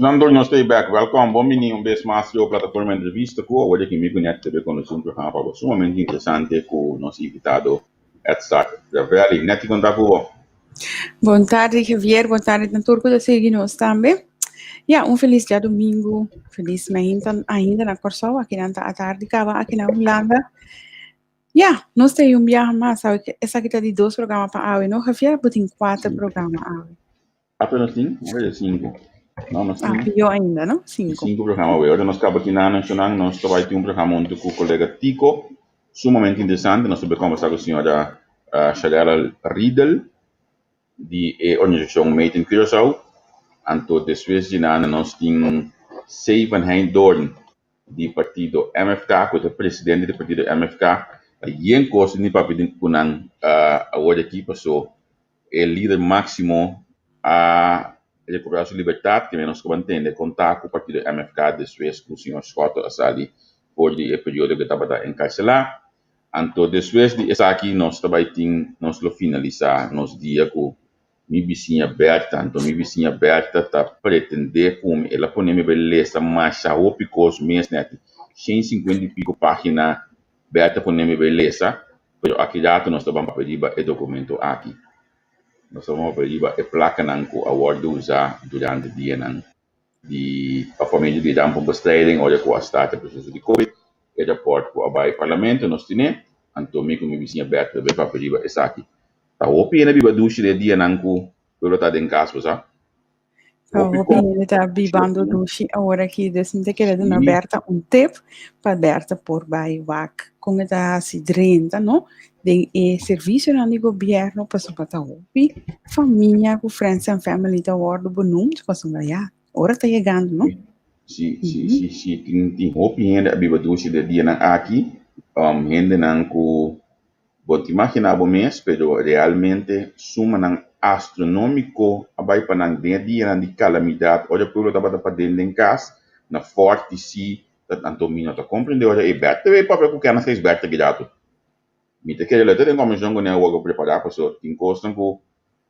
Nandor, nós estamos back. Welcome. Bom menino, bem mais eu plataforma de entrevista com hoje que me conecta também com um programa para sumamente interessante com nosso invitado Edson Ravelli. Neti conta com. Boa tarde, Javier. Boa tarde, Natur, que seguir nós também. Feliz dia domingo. Feliz ainda na Corsol, aqui na tarde, aqui na Holanda. Nós temos viagem mais, sabe? Essa aqui está de 2 programas para hoje, não? Javier, tem 4 programas hoje. Apenas 5? Hoje é 5. Não, nós temos. Pior ainda, não? 5. 5 programas hoje. Nós acabamos aqui na Nacional, nós trabalhamos um programa junto com o colega Tico, sumamente interessante. Nós vamos conversar com a senhora Shagara Riedel, de organização Made in Curaçao. Anto depois de nós temos Steven Heindorn, do partido MFK, que é o presidente do partido MFK. E em coisa de papel kunang agora aqui passou o líder máximo a Recuperação Liberdade, que nós vamos entender contar com o partido MFK depois que o senhor Scott Assali por o período que estava encarcelado. Então, depois de essa aqui, nós também nós lo finalizar nos dias com minha vizinha Berta. Então, minha vizinha Berta está pretender como ela põe minha beleza mais a opicos mês, né? 150 e pico páginas Berta põe minha beleza, mas aqui já nós estamos pedir o documento aqui. Nós estamos pedir a placa nanco a word usar durante o dia de a família de dar para bestrijding olha com a start processo de Covid e report com o parlamento nós temos então minha vizinha Berta vai para pedir essa aqui. Tá hopi na biba dushi de dia nanku pelo tá den caso, sabe? Hopi ele tá bibando dushi agora que desde que ele na aberta tip para aberta por baiwak com essa sidrenta, não? De serviço no governo para suportar hopi família com friends and family da world bonum para sumar agora tá chegando, não? Sim, tem hopi ainda biba dushi de dia nan aqui ainda nanku Vou imaginar o mês, pero realmente suma nang astronômico abai pa nang dia de calamidade. Olha pelo taba para dentro em casa na forte si dat Antomino tá compreendeu olha e bete ve papel com que na fez bete guiado. Me te querer ter como jongo né o preparar para so tem costa com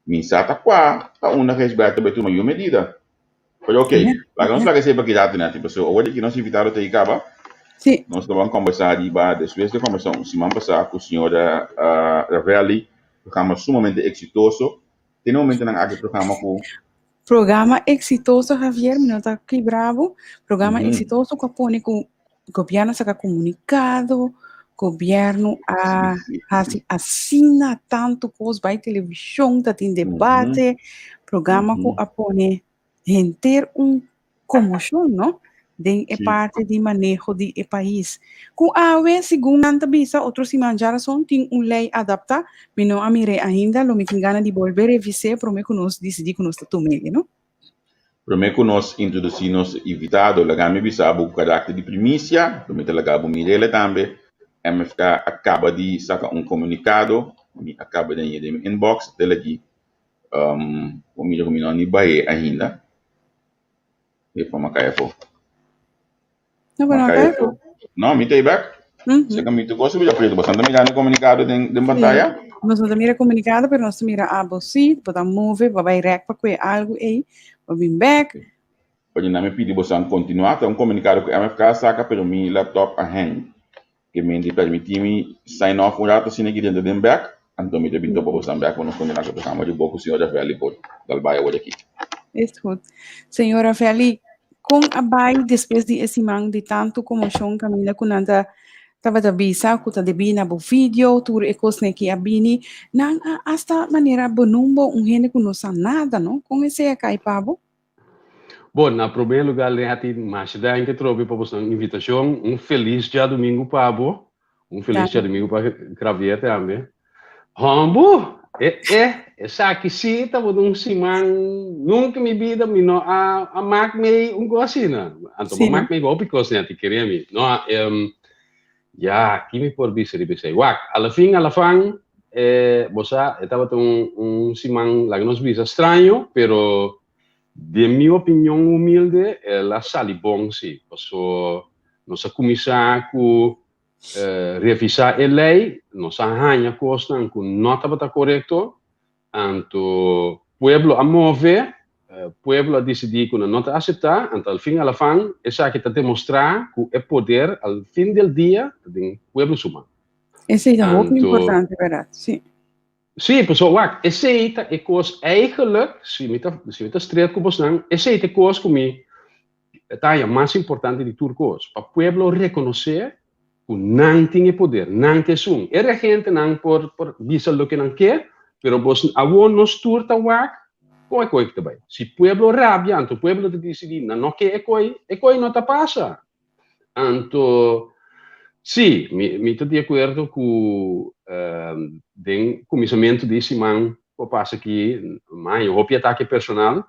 minsata qua a uma fez bete betu uma medida. Olha ok. Lá não sabe se para guiado né tipo so olha que nós invitaram te acaba. Sim. Nós vamos conversar depois de conversar semana passada com a senhora Ravelli, programa sumamente exitoso. Tem um momento aqui programa exitoso, Javier, me nota aqui bravo. Programa exitoso que põe com o governo se comunicado, governo assina tanto coisa by televisão, tem debate, programa que põe ter comoção, não? De parte de manejo do país. Com a vez, segundo a visa, outros se manjaram tem lei adapta, mas não a mire ainda, lo me gana de volver a revisar, para que nós decidir que nós estamos tomando, não? Para que nós introduzimos invitado, a gama bisa o caráter de primícia, para que a gama mirele também, MFK acaba de sacar comunicado, acaba de ir no inbox, dele aqui, o mídia como não vai ainda, e para macaia pô. Não, me tem back. Se que me tocou subir a preto, bastante mirando comunicado de batalha. Nós não mira comunicado, mas nós mira a bolsa, para move, para rec para que algo aí, para vir back. Pode não me pedir bastante continuar, tem comunicado que MFK saca pelo meu laptop a hang, que me permite me sign off um rato sem que dentro de back, então me debito para bastante back, quando continuar com o programa de boa senhora Feli por dalbaia hoje aqui. Isso, senhora Feli. Com a bai depois de esse mang de tanto comoção Camila com nada tava da visa com tá de na bo vídeo tur ecos ne que abini nang hasta maneira bonumbo gente que não sabe nada não com esse cai pabo. Bom, na primeiro lugar le hati mas da que trouxe para você invitação feliz dia domingo pabo feliz dia domingo para Javier também. Hambo essa aqui sim estava simang nunca me vida me não a mark me gosina então mark me go because né te queria me não que me por bisa de bisa wak ala fang bosa estava simang lá nos bisa estranho pero de mi opinião humilde ela sali bom sim porque nossa comissão com revisar a lei, nos arranha costa com nota bata correto, anto pueblo a mover, pueblo decidiu que não está aceitar, então al fim ela fang, essa que está demonstrar que é poder al fim del dia do pueblo suma. Esse é muito importante, verdade? Sim. Sim, pessoal, wacht, esse é coisa eigenlijk, se me tá estreito com você, esse é coisa que me tá mais importante de tudo coisa, para o pueblo reconhecer que não tem poder, não tem som. A gente não por visa o que não quer, pero você agora nos turta wacht, coi que também. Se o pueblo rabia, então o pueblo decide não quer coi não tá passa. Então sim, me estou de acordo com o começamento desse man que passa aqui, mas o ataque personal,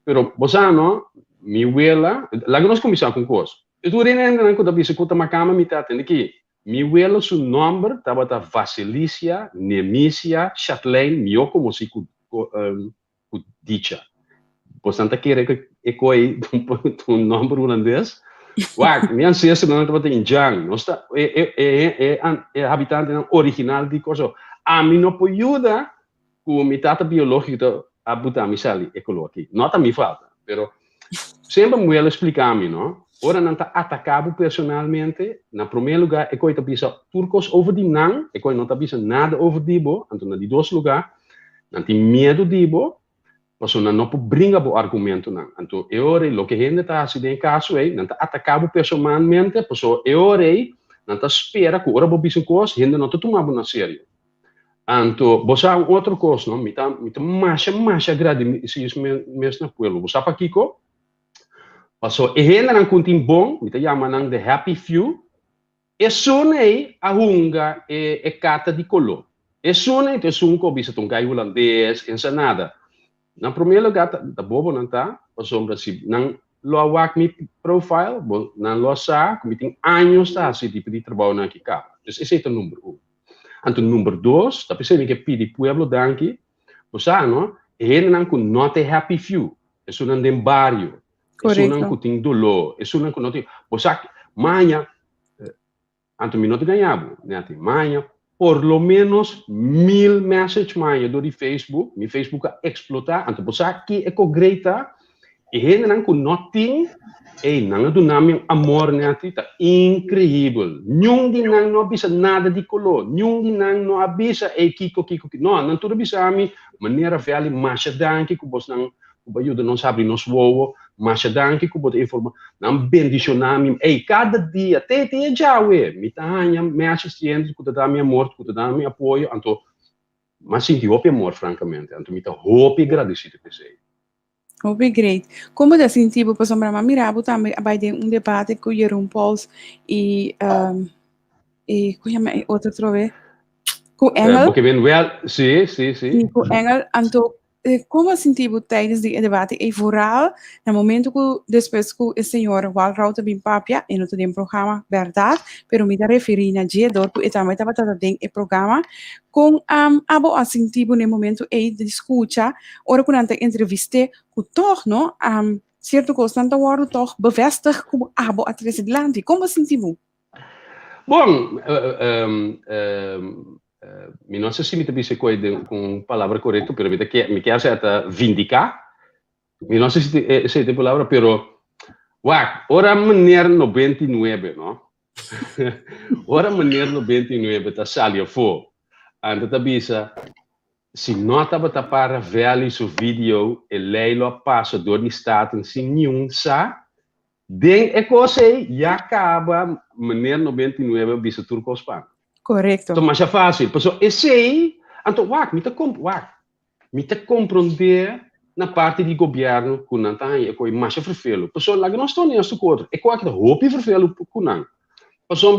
pero você não, me abuela, lá que nós começamos com coisa. Eu estou ainda quando eu escuta uma cama me tá tendo aqui. Mi abuela seu nome estava da Vasilicia, Nemisia, Chatelain, mio como se dicha. Portanto, querer que é coi um nome holandês. Wacht, minha ancestor não estava em Jang, não está é habitante original de coisa. A mim não pode ajudar com a tata biológica a botar misali ecologia. Não tá me falta, pero sempre me ela explicar me, não? Ora não está atacado personalmente. Na primeiro lugar, é coisa bisa turcos over die nang, é coisa não tá bisa nada over dibo, então na de dois lugar, não tem medo dibo. Mas não pode brincar o argumento não. Então, eu o que a gente está assim em caso é, não está atacado pessoalmente, pessoa eu não está espera que ora bobi sem coisa, a gente não está tomando na sério. Então, você há outra coisa, não? Me tá mais agrade se isso mesmo na pueblo. Você para Kiko? Passou, a gente não continua bom, me tá chamando de happy few. E sonei a hunga e carta de color. E sonei te sunco bisa tungkai holandês, ensanada. Na primeiro lugar, da bobo não tá, o sombra se não lo awak mi profile, não lo sa, como tem anos tá assim tipo de trabalho na cá. Esse é o número 1. Então número 2, tá pensando que pedi pueblo danki, você não, ele não com not a happy few, isso não tem barrio, isso não com tem dolor, isso não com não tem, você manhã, então me não te ganhava, né? Manhã por lo menos 1000 mensagens mais do Facebook. Mi Facebook a explotar. Então, você aqui é com Greta. E ele não com nothing. E não do nome amor, né? Tá incrível. Nenhum de não avisa nada de color. Nenhum de não avisa e kiko. Não tudo avisa a mim. Maneira velha, mas danke que você não ajuda não sabe nos voos. Mas danke que você informa. Não bendicionar mim. E cada dia, até já me tá me assistindo, que dá minha amor, que dá meu apoio. Então, mas senti o amor, francamente. Então, me tá hope agradecido por isso. Hope great. Como da sentivo, por sombra mirabo também vai ter debate com Jeroen Pauls e como outro trove com Engel. Porque bem well, sim. Com Engel, então como sentivo tijdens die debate e vooral no momento que depois que o senhor Walrauta bem papia e no tem um programa verdade, pero me da referir na dia dor que também estava tratando o programa com abo a sentivo no momento e de escuta, ora quando ante entreviste que toch no certo constante worden toch bevestig como abo a transatlantic. Como sentivo? Bom, não sei se me disse com palavra correta, pero me quer certa vindicar. Não sei se é a palavra, pero ora maneira 99, não? Ora maneira 99 tá salió fo. Anda tá bisa se não estava para ver esse vídeo e leilo passa do estado sem nenhum sa. Den é coisa já acaba maneira 99 bisa turco espanhol. Correto. Então, mas é fácil. Pessoal, esse aí, então, me te compreender na parte do governo que não tem, é coisa mais verfelo. Pessoal, lá que nós estamos nesse quadro, é coisa que roupa verfelo que não. Pessoal,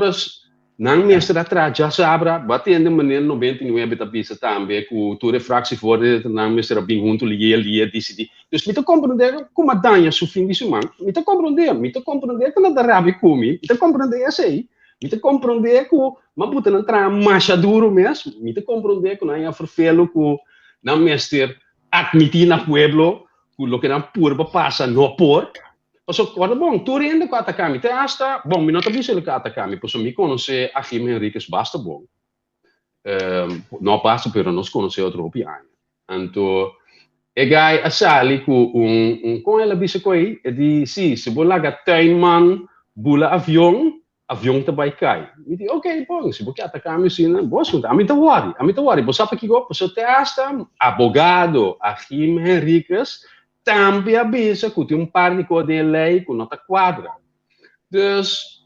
não mestre atrás, já sabe, batendo de maneira 99 da pista também, que tu refraxi fora, não mestre bem junto, lia, decidi. Então, me te compreender como a danha sofrendo isso, mano. Me te compreender que não dá rabia comigo, me te compreender esse aí. Me te compreender que uma puta não traz mais duro mesmo. Me te compreender que não é verfelo que não mestre admitir na pueblo que o que não purba passa não por. Então, quando bom, tu ainda com atacar me te hasta, bom, me não te disse que atacar me, porque me conhece a Jim Henriquez basta bom. Não basta, pero nos conhece outro piano. Então, E gai asali ku com ela bisa ko di si bola ga tuinman bula avião também cai. E digo, ok, bom, se você atacar a medicina, bom, a mim tá worry. Você sabe que você testa, abogado, a Jim Henriquez, também avisa que tem par de coisa de lei que não tá quadra. Dus,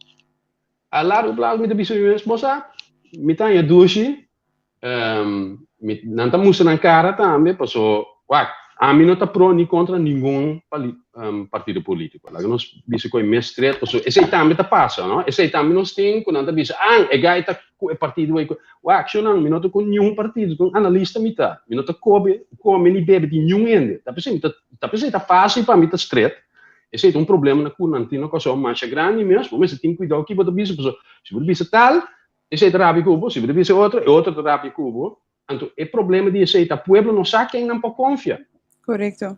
a largo prazo, me avisa mesmo, você, me tá em duche, não tá mostrando na cara também, passou, a mim não está pro nem contra nenhum partido político. Lá nós bisa coi mestre, pessoa, esse também tá passa, não? Esse também nós tem quando anda bisa, é gai tá o partido aí, acho não, me não tô com nenhum partido, com analista me não tá come nem bebe de nenhum ainda. Tá pensando, tá fácil para mim tá straight. Esse é um problema na cunantina com a sua marcha grande mesmo, mas tem cuidado que bota bisa, pessoa, se você bisa tal, esse é terapia cubo, se você bisa outro terapia cubo, então é problema de esse tá pueblo não sabe quem não pode confiar. Correcto.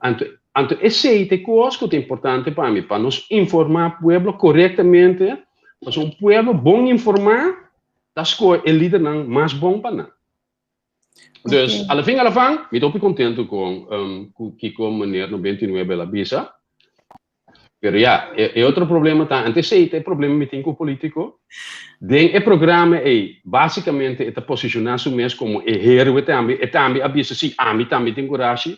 Então, esse é coisa que é importante para mim, para nos informar o povo corretamente, para um povo bom informar, das coisas é líder mais bom para nós. Então, ao fim, me estou contente com que com maneira 99 ela bisa. Mas é outro problema tá. Antes é problema que tem com o político. O programa é basicamente é posicionar-se mesmo como herói também avisa se a mim também tem coragem.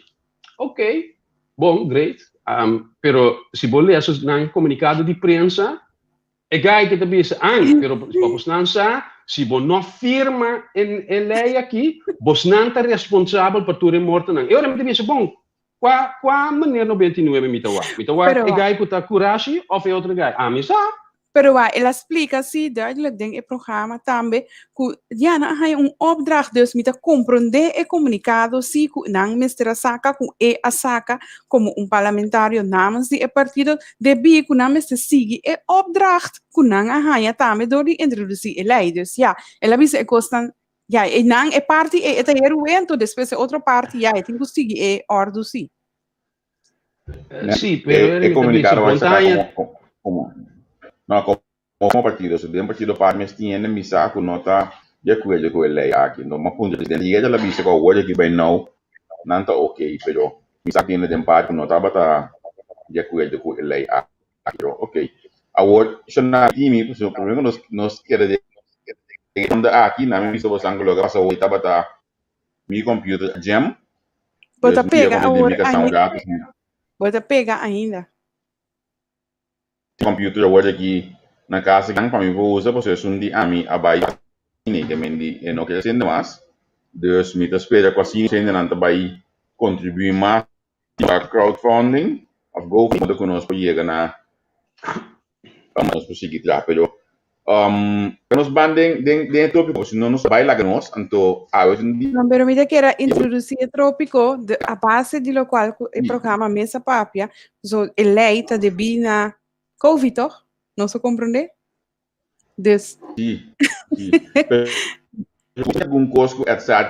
Ok, bom, great. Pero se você lê na comunicado de prensa, é gai que te diz, pero vos não sabe, se você não firma em lei aqui, você não está responsável por tua morte. Eu me diz, bom, qual maneira 99 me tawa? É gai que está coragem ou é outro gai? Me sabe? Pero ela explica assim, duidelijk ding in programma também, que já não há opdracht, dus met compreender e comunicado, se que não mistura saca, que a saca, como parlamentário namens die partido, debie que não mistura sigue, opdracht, que não há também, door die introduzir e lei, dus ela bisa e costan, e não parte, e teruento, depois outra parte, tem que seguir ordo, sim. Sim, pero é comunicar como partido, se un partido parmes tiene mi saco nota ya cuello con lei aquí, no ma punto de liga la vista con vuole che ben no nanta ok, pero mi saco tiene den parte nota bata ya cuello con lei aquí, ok. Award sono timi, pues el problema nos quiere de donde aquí na mi visto vos ángulo que pasa hoy tabata mi computer jam. Bota pega ainda. Bota pega ainda. Computer award aqui na casa que para mim vou usar porque é de ami abai ini que mendi não quer sendo mais dus me espera com assim sendo não vai contribuir mais para crowdfunding of GoFundMe que nós podemos na vamos conseguir rápido nos bandem de tópico se não nos vai lá nós então não pero mira que era introduzir tópico a base de lo qual o programa Mesa Papia so eleita de bina COVID, toch? Não se compreende? Dus. Sim. Algum coisa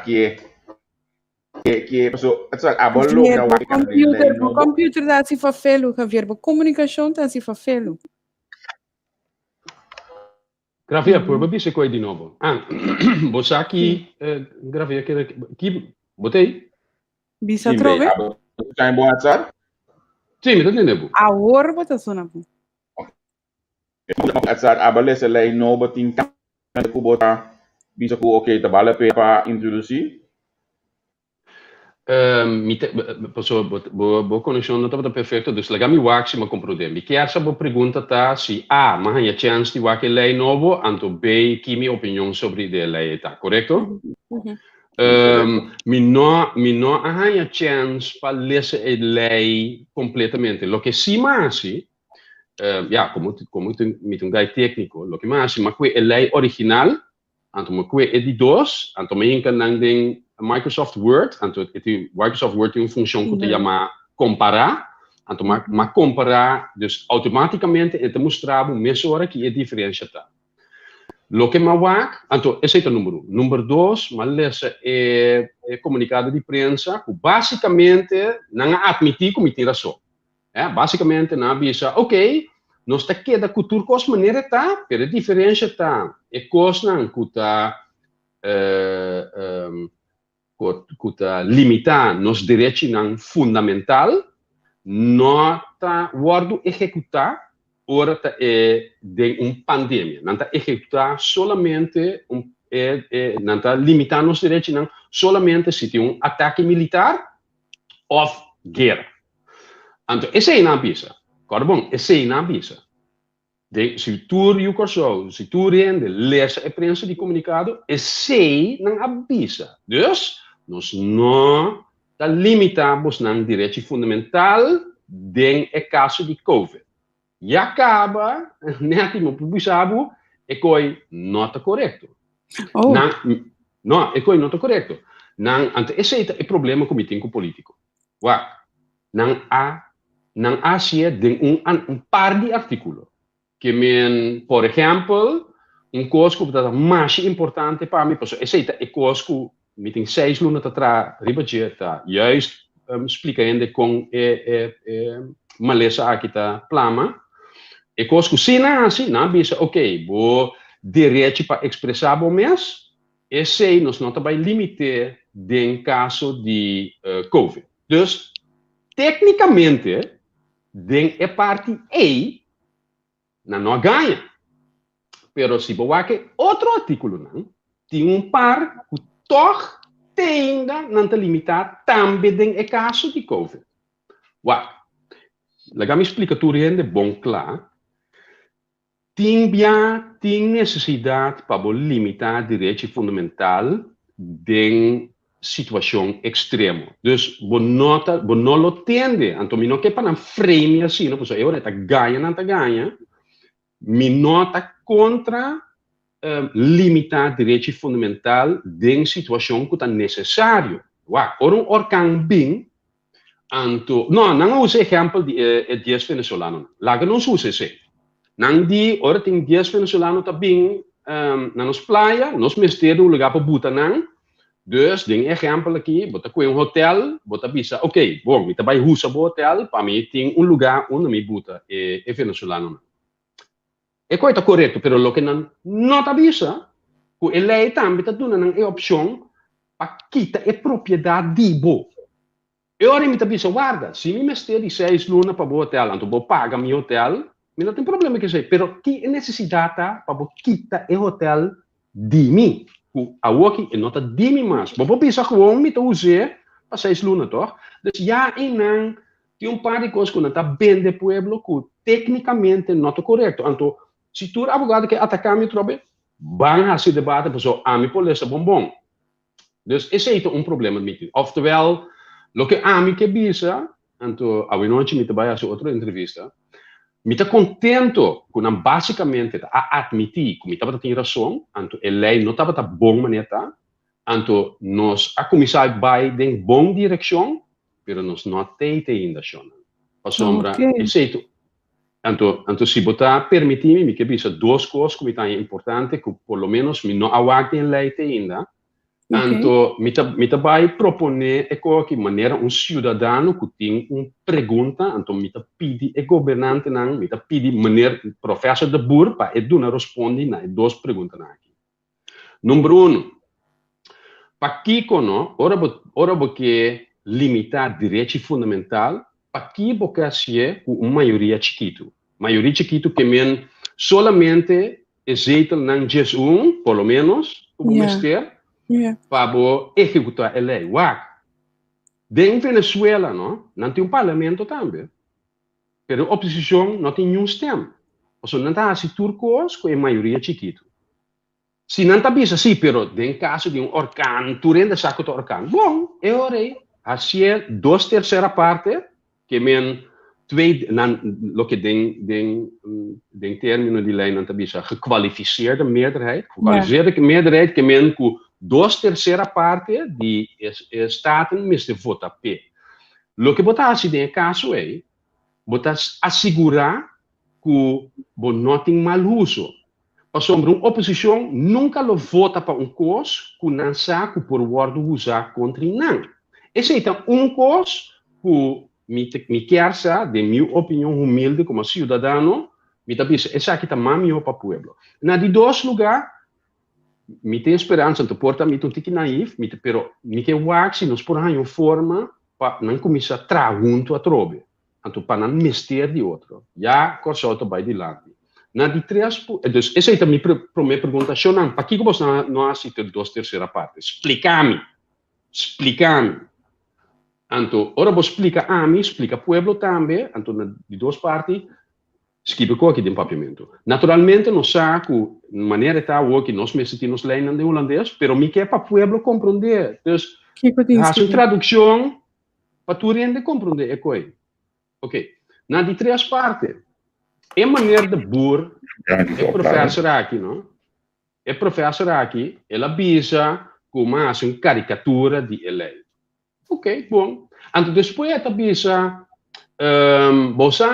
que pessoa abalo o computer está se fazendo, Javier, a comunicação está se fazendo. Gravia, por você coi de novo. Você aqui, gravia que botei? Bisa trove? Está em bom WhatsApp? Sim, me entendeu? Agora bota sona. WhatsApp abale se lei no batin ku bota bisa ku ok ta bala para introduzir. Boa conexão não estava perfeita, dus legal me wax me compreender. Me quer saber pergunta tá se mas há chance de wax lei novo, anto b que minha opinião sobre a lei tá, correto? Me não há chance para ler a lei completamente. Lo que sim mas como met un guy técnico, lo que más ma que a lei original, anto ma que é de dos, anto me encanang den Microsoft Word, anto Microsoft Word tem uma função que te chama comparar, anto ma comparar, dus automaticamente te mostrava mesma hora que a diferença tá. Lo que ma wak, anto esse é o número. Número 2, ma lesa é comunicado de prensa, que basicamente não admitir que me tira só. Basicamente não avisa, ok, nós está aqui da cultura com as maneiras tá, pero a diferença tá, é coisa não que tá que limitar nos direitos fundamental, não está sendo executado ora de pandemia. Não está executar somente não está limitar nos direitos solamente se tem ataque militar ou guerra. Então, esse é não pisa. Bom, esse não pisa. Se tu recurso, se tu rende, lees a prensa de comunicado, esse não avisa. Dus, nós não limitamos no direito fundamental em caso de COVID. E acaba, netimo publicado, é que não está correto. Não, é que não está correto. Então, esse é o problema que tem com o político. Não há se um par de artículos. Que, por exemplo, coisa que é mais importante para mim, esse é coisa que me tem 6 lunas atrás, juist explicando com maleza aqui está plama. E coisa que se não assim, não bisa, ok, vou direito para expressar o mês, esse nós não vai limitar em caso de COVID. Dus, tecnicamente, a parte A não ganha. Pero se você outro artículo não tem par que toch ainda não está limitado também em caso de COVID. Lá me explica tudo de bom claro. Tem necessidade para limitar direito fundamental em situação extrema. Dus, não lo tende. Então, não quer para frame assim, não posso. Eu não ganha, não ganha. Me nota contra limitar direito fundamental em situação que está necessário. Ora orkan bem, não usa exemplo de 10 venezuelanos. Lá que não usa esse. Não di, ora tem 10 venezuelanos também na nos praia, nos mistérios, lugar para botar não. Dus, tem exemplo aqui, bota com hotel, bota bisa, ok, bom, me trabalho russa no hotel, para mim tem lugar onde me bota venezuelano. É coisa correto, pero lo que não está bisa, que a lei também está dando uma opção para quitar a propriedade de bo. E ora me está bisa, guarda, se me mestre de 6 lunas para o hotel, então vou pagar meu hotel, não tem problema que sei, pero que necessidade para quitar o hotel de mim. A working e nota de mim mais. Vou pensar que o me usar para 6 lunas, toch? Dus já não tem par de coisas que não está bem de pueblo que tecnicamente não está correto. Então, se tu advogado que atacar me trobe, van a se debate para a me polícia bom. Dus esse é problema de oftewel, lo que a me que bisa, então a noite me trabalha a outra entrevista. Me está contento com basicamente a admitir que me estava tendo razão, então a lei não estava bom maneira, então nós a começar vai em boa direção, mas nós não temos ainda chão. A sombra, exceto, então se botar permitir-me que bisa 2 coisas que me estão importantes, que por lo menos me não aguarde a lei ainda. Então, me vai propor de maneira cidadão que tem uma pergunta, então me pede o governante, me pede maneira professor de burro para ele responder na 2 perguntas aqui. Número 1, para que ora porque limitar direito fundamental, para que porque é uma maioria chiquito que men solamente existe não Jesus, por lo menos, o ministério para executar a lei. Em Venezuela, não tem parlamento também. Mas a oposição não tem nenhum sistema. Ou não está assim turcos com a maioria chiquito. Se não está bem assim, mas em caso de orcano, tu rende saco de orcano. Bom, é hora. Assim é 2/3 parte, que men lo que den termino de lei não está bem gekwalificeerde meerderheid. Gekwalificeerde meerderheid que men com 2/3 parte de staten misde votar P. Lo que botar assim em caso é botar assegurar que não tem mal uso. Por exemplo, uma oposição nunca lo vota para coisa que não sabe por word usar contra não. Esse é coisa que me quer saber, de minha opinião humilde como cidadão, me está dizendo, essa aqui está mais melhor para o povo. Na de 2 lugares, me tem esperança, então porta me um tique naif, pero me que wax nos por uma forma para não começar a tragunto a trobe, então para não mister de outro, já corsoto vai de lado. Na de três, dus essa é a minha primeira pergunta, Shonan, para que você não assiste duas terceira parte? Explica-me. Então, ora você explica a mim, explica ao pueblo também, então de duas partes, escreve aqui de papiamento. Naturalmente, não sabe que maneira tal que nós mesmos leem de holandês, pero me quer para o pueblo compreender. Então, faz uma tradução para tu rende compreender é coi. Ok. Na de três partes, é maneira de boer, é professor aqui, não? É professor aqui, ela avisa como uma caricatura de ele. Ok, bom. Então, depois ela avisa, você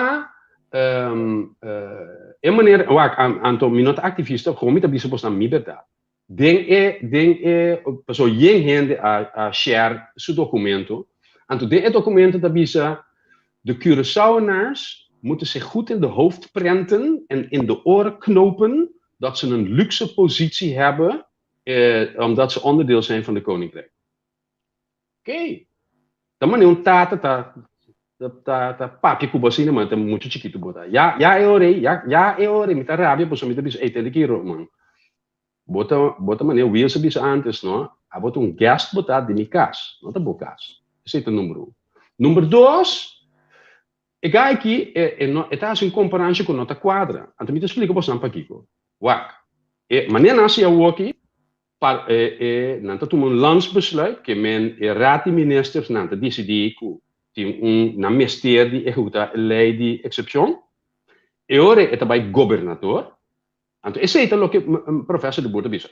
é maneira, então, minuto ativista, como me avisa você na minha verdade. Pessoa yen gente a share seu documento. Então, het documento avisa de Curaçaoënaars moeten zich goed in de hoofd prenten en in de oren knopen dat ze een luxe positie hebben, omdat ze onderdeel zijn van de koninkrijk. Oké. Dan maar een tata papi kubasina man, tem muito chiquito botar. Ya é hora, me tá rabia, pois me tá bis, ei, tem que ir, man. Bota mané, o Wilson bis antes, não? A bota guest botar de minha casa, não tá boa casa. Esse é o número 1. Número 2, e ga aqui está em comparação com nota quadra. Então me explica você não para Kiko. Wak. Maneira nasce a aqui para não tá tomando landsbesluit que men raad de ministers não tá decidir que na ministério de executar lei de excepção. E ora é também governador. Então esse é o que professor de Borda disse.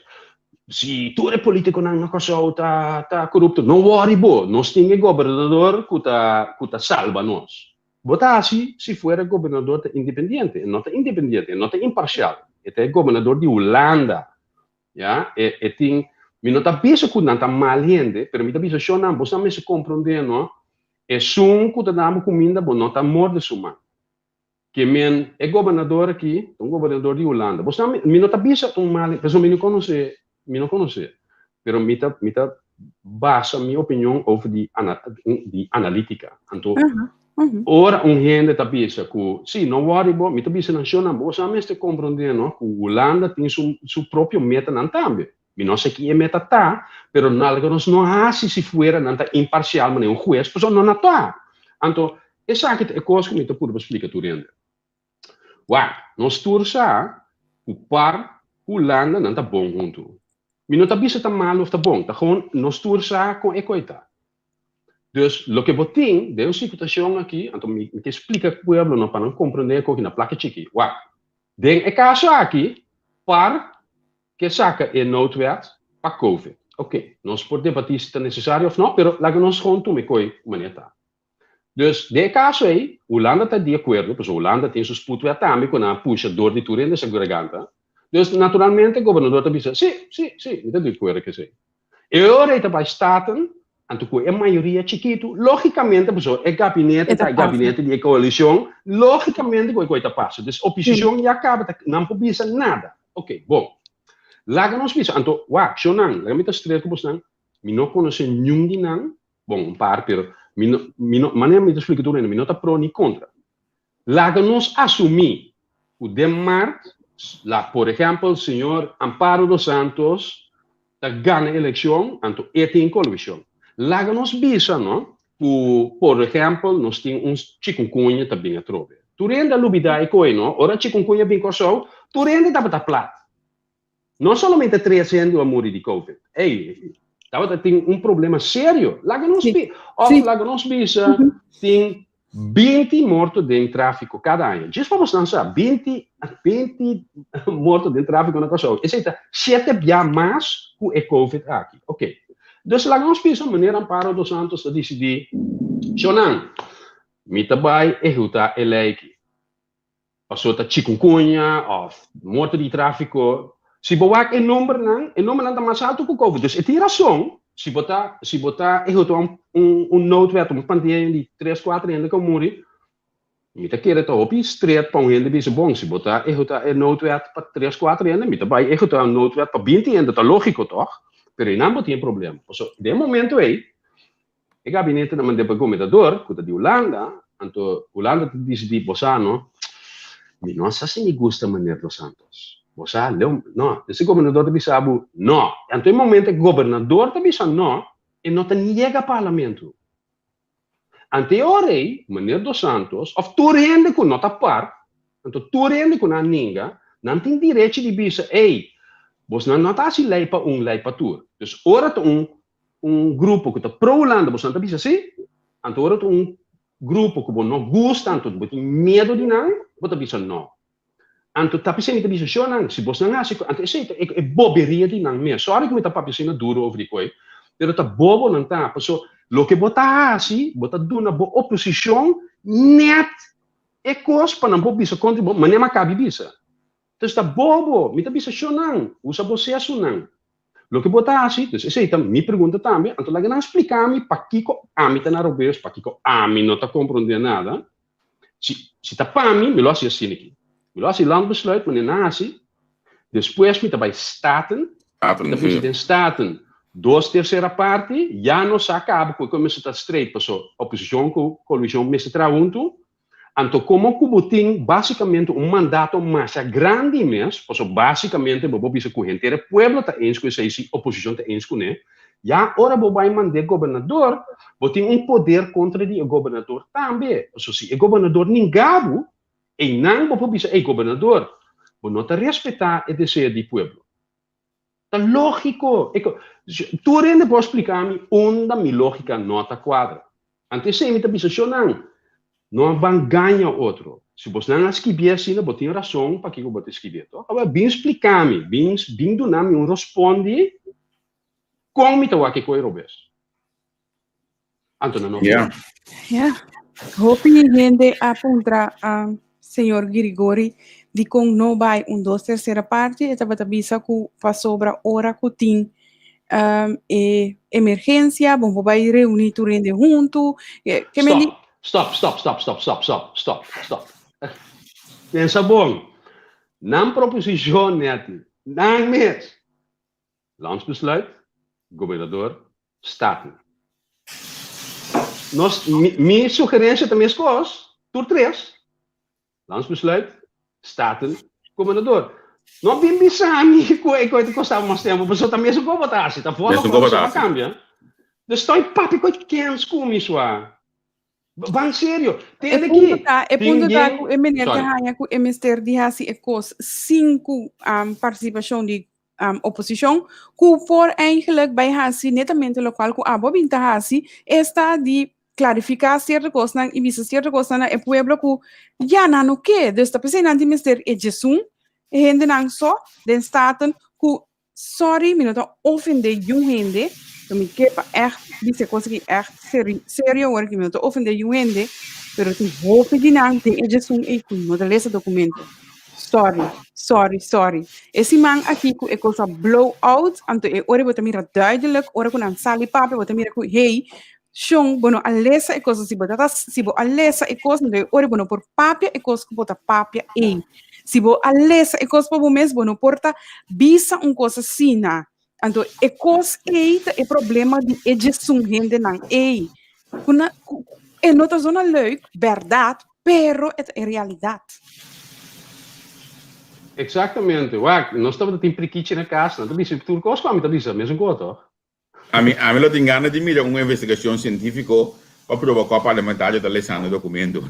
Se tu é político não coisa tá corrupto, não worry bo, nós temos governador que tá salva nós. Botar assim, se for governador independente, não é independente, não é imparcial. É governador de Holanda, já? Tem, me não tá pensa que não tá mal gente, mas me tá pensa só não, você não se compreende, não? É sum que tá dando comida, mas não tá morto suma. Que men é governador aqui, governador de Holanda. Você não, me não tá pensa tão mal, pessoal me não conhece, pero me tá basa minha opinião over de analítica. Então ora gente tá pensa que sim, não worry bo, me tá pensa não só não, você não está compreendendo que Holanda tem seu próprio meta não também. Me não sei que é meta tá, pero nós não acha se fuera não tá imparcial, mas um juiz, pessoal não tá. Então essa aqui é coisa que me tá por explicar tu rende. Uau, nós tursa o par Holanda não tá bom junto. Me não tá pensa tá mal ou tá bom, tá gewoon nós tursa com ecoita. Dus, lo que eu tenho, de uma situação aqui, então me explica para o pueblo, não para não compreender que na placa chique. Uau! Den é caso aqui, para que saca é noodwet para COVID. Ok, nós podemos debater se é necessário ou não, mas lá que nós contamos com maneira. Dus, de caso aí, Holanda está de acordo, porque Holanda tem seus putos também, quando a puxa dor de tudo nessa garganta. Dus, naturalmente, o governador está dizendo, sim, está de acordo que sim. E agora está para Staten, então, a maioria chiquito, logicamente, pessoal, é gabinete de coalição, logicamente, coisa passa. Então, a oposição já acaba, não pode ser nada. Ok, bom. Lá que nós pensamos, então, uau, Shonan, lá que me está estreito com você, me não conhece nenhum de não, bom, par, pero, maneira me explica tudo, me não está pro nem contra. Lá que nós assumimos, o Denmark, lá, por exemplo, o senhor Amparo dos Santos, está ganha a eleição, então, tem coalição. Lá que nós visa, não? Por exemplo, nós temos chikungunya também a trove. Tu rende a lubida e coi, não? Ora chikungunya bem coçou, tu rende tá plat. Não somente 300 a morrer de COVID. Ei, tem problema sério. Lá que nós visa, tem 20 mortos de tráfico cada ano. Diz para você não 20 mortos de tráfico na coçou. Isso é 7 vezes mais que o COVID aqui. Ok. Dus lá nós pensamos, maneira Amparo dos Santos a decidir, Shonan, me trabalho executar a lei aqui. Passou a chikungunya, ou morte de tráfico. Se botar o número não está mais alto que o Covid. Dus tem razão, se botar executar um noodwet, um pandemia de 3, 4 anos que morre, Mita querer tá op street para gente bisa bom se botar é noodwet para 3, 4 anos, mita vai tá noodwet para 20 anos, tá lógico toch? Pero não tem problema. So, de momento aí, o gabinete não manda para o governador, que de Holanda, então Holanda diz de Bosano, não sei se me gusta maneira dos Santos. Bosano, não, esse governador também sabe, não. Então, no momento, o governador também sabe, não, e não tem chega ao parlamento. Anteorei, maneira dos Santos, of tu rende com nota par, então tu rende com a ninga, não tem direito de dizer, ei, você não está se lei para lei para tu. Então, ora grupo que está pro Holanda, você não está dizendo assim, então ora grupo que não gosta, então você tem medo de não, você está dizendo não. Então, tá pensando que você não, se você não acha, então é boberia de não mesmo. Sorry que me está pensando duro over die coisa, mas tá bobo não tá, porque lo que botar assim, botar duna bo oposição net é coisa para não pôr bisa contribuir, mas nem macabe bisa. Então está bobo, me está bisa não, usa você assim não. Lo que botar assim, então esse também me pergunta também, então lá que não explicar-me para que a mim tá na roubeiros, para que a mim não está compreendendo nada. Se tá para mim, me lo assim aqui. Me lo assim lá no besluit, mas não assim. Depois me tá vai Staten, presidente Staten. 2/3 parte, já não se acaba, porque começa a estar estreito, passou oposição com coalizão, mas se junto. Então, como o tem basicamente mandato mais grande mesmo, passou basicamente, vou dizer que o inteiro povo está ens com essa oposição está ens com ele, já agora vou mandar governador, vou ter poder contra o governador também. Ou se o governador ninguém, e não vou dizer, governador, vou não respeitar o desejo do povo. Tá lógico. Tu ainda pode explicar-me onde a minha lógica não está quadra. Antes de me dizer, não vai ganhar outro. Se você não escrever assim, você tem razão para que você escrever. Agora, bem explicar-me, bem dar-me responde como me está que coisa robes. Antônio, não. Yeah. Hope gente apontar a senhor Grigori de com não vai 2/3 parte, e estava avisa que faz sobra hora que tem emergência, vamos vai reunir tudo junto. Stop. Pensa bom. Não proposição net, não mesmo. Landsbesluit, governador, Staten. Minha sugerência também é coisa, tur 3. Landsbesluit, Staten, governador. Não bem pensar que custava mais tempo, mas eu também sou votar, se tá fora não cambia. Estou em papo com quem como isso Van sério, tem aqui. É ponto da que o menino que ganha com o ministério de hasi e cos 5 participação de oposição, que por eigenlijk bij hasi netamente local que a bobinta hasi está de clarificar certas coisas e visa certas coisas na pueblo que já não o que, dus tá pensando de ministério é Jesus, e gente não só, den staten que sorry, me não tá ofender gente. Eu me quepa echt, disse coisa que echt sério agora que me estou ofendendo gente, pero tem roupa de não tem edição e com não ler esse documento. Sorry. Esse man aqui é coisa blowout, então é hora você mira duidelijk, hora que não sali papo, você mira que hey, Shong, bueno, alessa é coisa se bo alessa é coisa, então hora bueno por papia é coisa que bota papia ei. Se bo alessa é coisa para o mês, bueno porta bisa coisa sina. Então, é coisa que é problema de edição gente não é. É nota zona leuk, verdade, pero é realidade. Exatamente. Nós estamos em priquiche na casa, não disse tudo coisa como está dizendo, mesmo coisa. A mim lo tem ganas de mirar uma investigação científica para provar qual parlamentar está lendo o documento.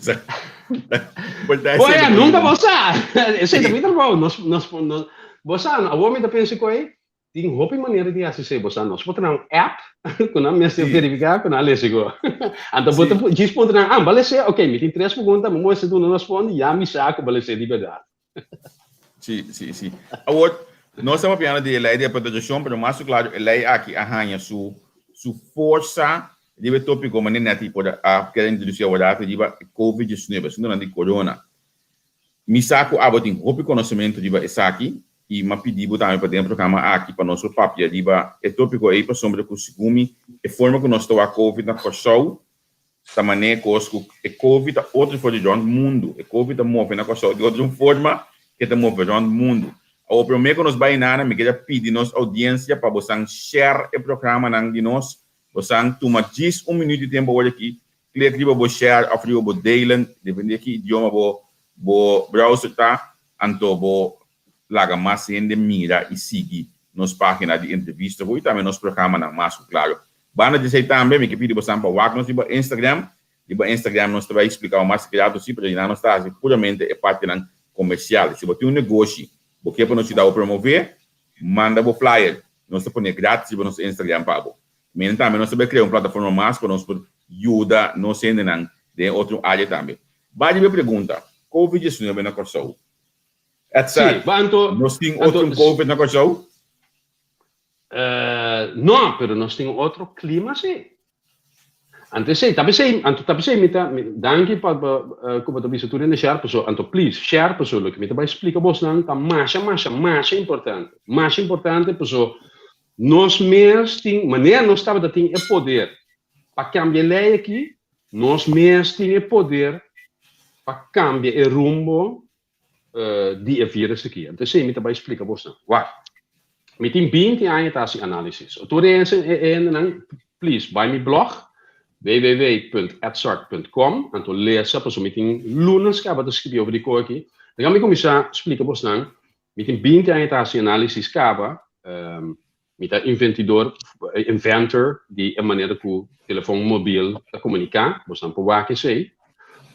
Olha, nunca você. Esse também tá bom. Nós você, a homem da pensa que tem roupa maneira de assistir você nós botamos um app com a mesma verificar com a lesigo então bota diz botamos balece ok me tem 3 perguntas mas se tu não responde já me saco balece de verdade sim agora nós estamos falando de lei de proteção mas mais claro a lei aqui arranha sua força de tópico mas nem tipo a querer introduzir agora de COVID-19 não de corona me saco tem roupa conhecimento de essa aqui e me pediu também para dentro do programa aqui para nosso papel de é tópico aí para sombra com o segundo e forma que nós estamos a COVID na pessoa também cosco e COVID outro for de mundo e COVID move na coisa de outra forma que te move no mundo. O primeiro que nos vai nada me quer pedir nos audiência para você share o programa nang de nós, você toma 10 minuto de tempo hoje aqui, clique aqui para share, afrio para delen, depende aqui idioma bo browser tá, anto bo laga mais gente mira e seguir nos página de entrevista, e também nos programa nang mais claro. Banda de sei também me que pedir você para WhatsApp nos Instagram, nós vai explicar mais criado se para não está puramente é parte nang comercial. Se você tem negócio, porque para nós te dar o promover, manda o flyer. Nós te põe grátis para nosso Instagram pago. Mas também nós vai criar uma plataforma mais para nós ajudar nós de outra área também. Vai me pergunta, COVID-19 na Corsou? Sim, nós temos outro COVID na Corsou? Não, mas nós temos outro clima, sim. Antes sei, tapi sei mita danke para como tu bisa turun share pessoa, anto please share pessoa lo que mita vai explicar vos não tá mais importante pessoa nós mesmos tem maneira nós estava da tem é poder para cambiar lei aqui nós mesmos tem é poder para cambiar o rumbo de vírus aqui. Antes sei mita vai explicar vos não. Uau, mita 20 anos tá assim análise. Tu please buy me blog www.adsark.com então leça para meeting lunas que acaba escrever over die aqui. Dan gaan we começar explicar para vocês meeting 20 anos de análise acaba met a inventor de a maneira que o telefone móvel a comunicar, vocês por waar que sei.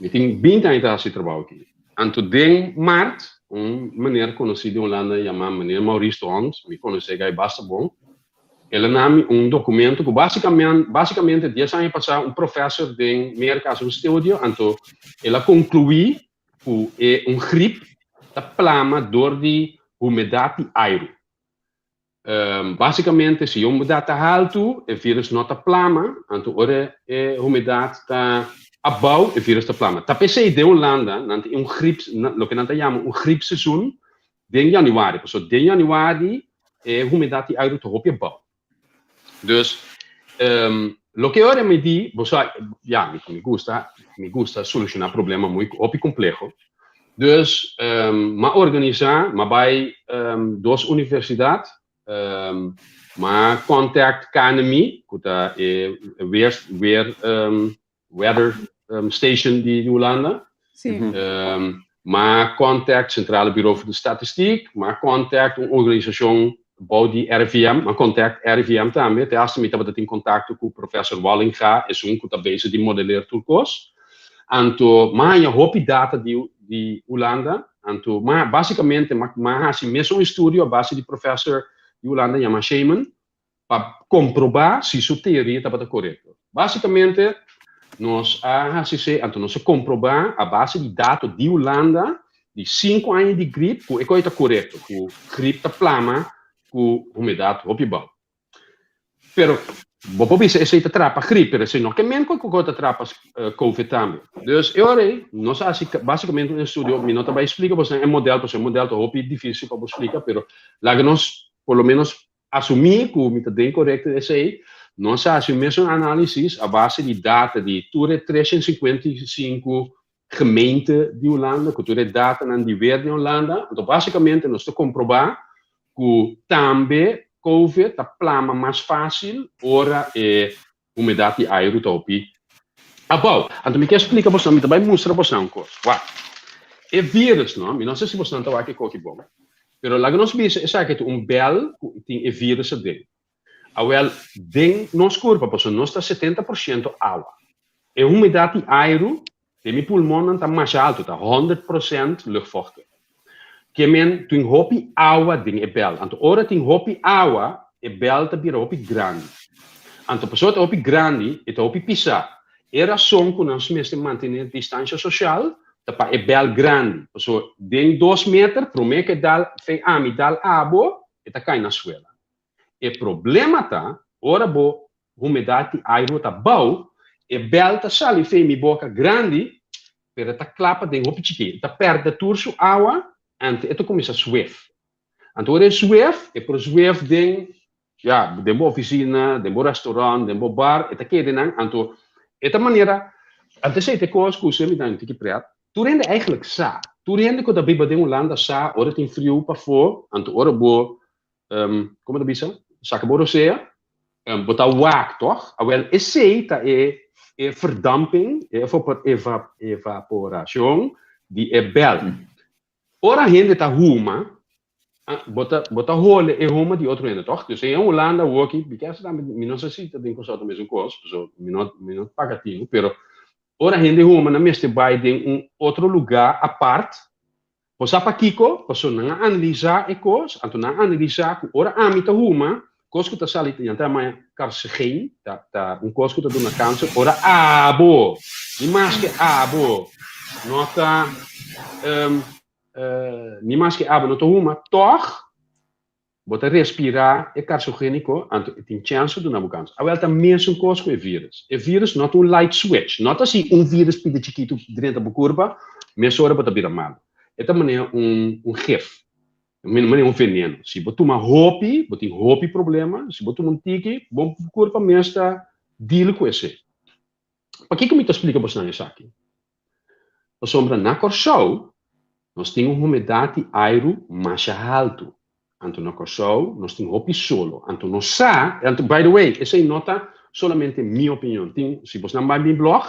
Meeting 20 anos de trabalho aqui. Então den maart maneira conhecida em Holanda chamada maneira Maurice de Hond, me conhece que é bastante bom. Ele name documento que basicamente 10 anos passado professor de mercado de estúdio, então ele concluiu que é gripe da plama door de umidade aero. Basicamente se a umidade está alta, o vírus não está plama, então ora a umidade está abaixo, o vírus está plama. Tapi se de Holanda, nanti gripe, lo que nós chamamos gripe seizoen, de januari, so de januari a umidade aero está abaixo. Dus, lo que ahora me di, me gusta solucionar problemas muy complejos. Dus, ma organizar, ma bij dos universidades, ma contact KNMI, weather station de Holanda. Sim. Ma contact Centrale Bureau voor de Statistiek, ma contact een organisatie bouw die RIVM, maar contact RIVM também. Até assim, eu estava em contato com o professor Wallinga, é que está bezig de modelar turcos. Então, mas a roupa data de Holanda, então, mas basicamente, mas assim, mesmo estudo a base de professor de Holanda, chama Sheyman, para comprovar se sua teoria estava correta. Basicamente, nós nós comprovar a base de dados de Holanda de 5 anos de gripe, que é correto, que a gripe está plama, com umidade opibal. Pero, vou dizer, esse atrapa gripe, se não que menos que atrapa COVID também. Dus, nós basicamente um estudo, me não vai explicar para você, modelo é difícil para explicar, pero lá que nós, por lo menos, assumir que o mito bem correto esse aí, nós assumimos uma análise a base de dados de todas 355 gemeentes de Holanda, que todas dados na diversa de Holanda. Então, basicamente, nós estamos comprovar que também COVID está plama mais fácil, ora é umidade aero está abaixo. Então, me quer explicar para você, me vai mostrar para você uma coisa. É vírus, não sei se você não está aqui com o que bom, mas lá que nós vimos é que bel tem vírus dentro. Awel, dentro nosso corpo, nós está 70% água. A umidade aero, de meu pulmão está mais alto, está 100% luchtvochtig. Que men tem hopi água ding e bel. Então, ora tem hopi água e bel tá vira hopi grande. Então, pessoa tá hopi grande e tá hopi pisar. Era som que nós mesmo manter distância social, tá para e bel grande. Pessoa dentro 2 metros, promete que dal fei ami dal abo e tá cai na suela. E problema tá, ora bo umidade aero tá bau e bel tá sali fei mi boca grande, pero tá clapa dentro hopi chiquito. Tá perde turso água. Então, itu começa a swift. Então, é swift, e por swift tem, dentro oficina, dentro restaurante, dentro bar, eta que tem, então, esta maneira, Antes zei ik koos kussen met een tikje praat. Toen rende eigenlijk sa. Toen rende ko da biba de Holanda sa, ora tin frio pa voor, aan de ora bo, como da bisa? Sakaboro sea. Bota waak, toch? Wel, essay ta verdamping, evaporação, die bel. Ora gente ta huma, bota hole huma die outro rende, toch? Dus in Holanda work ik, because da mi non necessita de consulta mesmo coisa, so mi non pagatinho, pero ora gente huma na meste by de outro lugar apart. Posa pa kiko, poso na analisa e cos, anto na analisa ku ora amita huma, cos ku ta salit yanta ma karsegeen, ta cos ku ta dona câncer, ora abo. Ni mais que abo. Nota ni mais que abo nota huma, toch bota respirar e carcinogênico, anto tem chance de na câncer. Awel ta mesmo cos ku e vírus. E vírus not un light switch, not assim vírus pide chiquito dentro da curva, mesmo ora bota bira mal. Esta maneira gif, maneira veneno. Se botar uma hopi, botar hopi problema. Se botar tiki, bom corpo mesmo deal com esse. Para que me explica você isso aqui? A sombra na Corsau, nós temos umidade aero mais alto. Anto na Corsau, nós temos hopi solo. Anto não sa, by the way, essa é nota solamente minha opinião. Se você não vai me blog,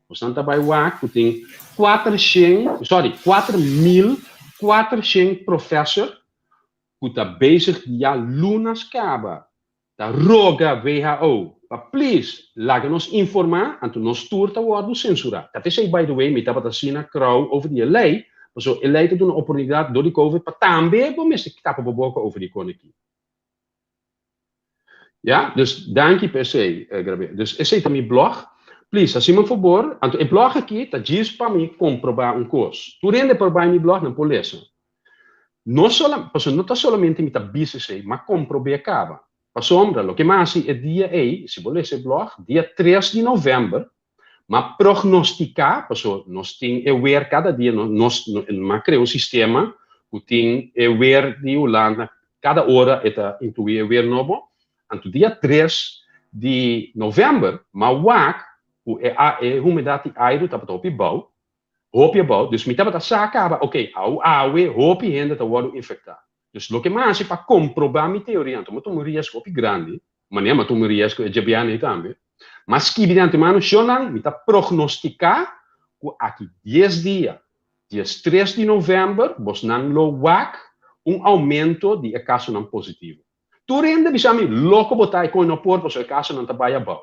você não vai WAC, tem 4.400 professores que estão bezig já lunas caba. Da roga WHO. But please, laat nos informar en toen nos toer te worden censurado. Dat is by the way, met dat asina crowd over die lei. Zo lei te doen een opportuniteit door die COVID, maar tambe bom is ik tappen beboken over die koniki. Ja, dus dank je per se, Grabe. Dus is het mijn blog. Please, assim por favor, então o blog aqui tá diz para mim comprovar curso. Tu rende por meu blog não polícia. Não tá solamente me tá business, mas comprovar acaba. Para sombra, o que mais é dia aí, se você esse blog, dia 3 de novembro, mas prognosticar, porque nós tem aware cada dia, nós criamos sistema que tem aware de Holanda, cada hora é intuir aware novo. Então dia 3 de novembro, mas WAC a umidade aero tá para bouw, hoop je bouw, dus met dat saca, oké, hoop je ainda te worden infectado. Dus lo que mais é para comprovar minha teoria, então muito um risco grande, mas nem muito um risco de biane também. Mas que evidente mano, chonan, me tá prognosticar que aqui 10 dias, dia 3 de novembro, vos não lo WAC aumento de caso não positivo. Tu rende bisami louco botar com no porto, se caso não tá baia bouw.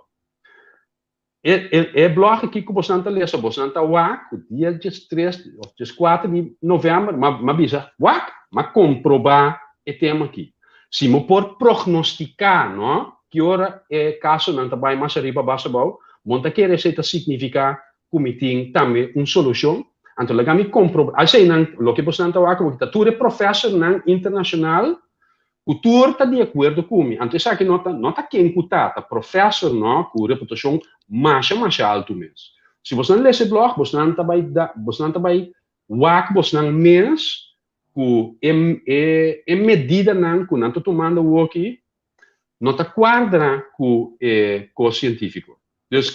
Blog aqui que você não está lendo, você não está WAC, dia 3 ou 4 de novembro, mas bisa, WAC, mas comprovar o tema aqui. Se me por prognosticar, não, que hora é caso não está bem mais arriba, baixa, monta que receita significa que tem também uma solução, então legal me comprovar, assim não, o que você não está WAC, porque tu é professor não internacional, o tour está de acordo comigo. Então, isso aqui nota quem está, professor, não, com reputação mais alto mesmo. Se você não lê esse blog, você não está bem, WAC, você não mesmo, que é medida não, que não está tomando o aqui, não está quadra com o científico. Dus,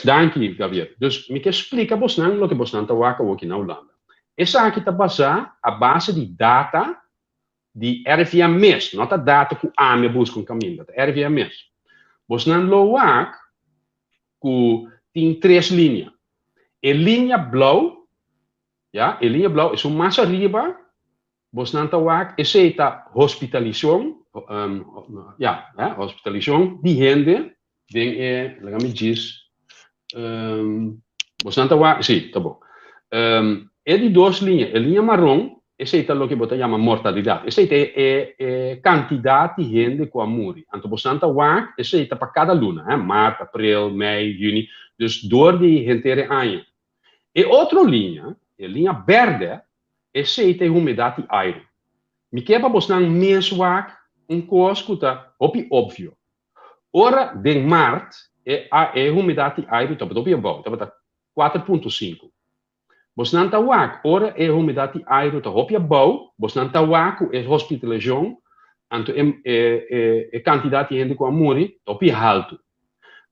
dank je, Javier. Dus, me explica você não, o que você não está WAC aqui na Holanda. Essa aqui está baseada a base de data de RVMS, não a data que a me busca um caminho, RVMS. Você não lo WAC, que tem 3 linhas. A linha blauw, ja, a linha blauw é mais arriba, você não está WAC, essa é a hospitalização, hospitalização de gente, vem, me diz, você não está WAC, sim, tá bom. É de 2 linhas, a linha marrom, essa é o que você chama mortalidade. Essa é a quantidade de gente que morre. Então, você não WAC, essa é para cada luna, março, abril, maio, junho, dus door die hele ano. E outra linha, a linha verde, essa é a umidade aero. Me quebra você não mesmo WAC, coisa que está óbvio. Ora, de março, a umidade aero está para 4,5. Você não está WAC, ora é a umidade aero está op je bouw, você não está WAC, é hospitalização, então é quantidade de gente que morre, op je alto.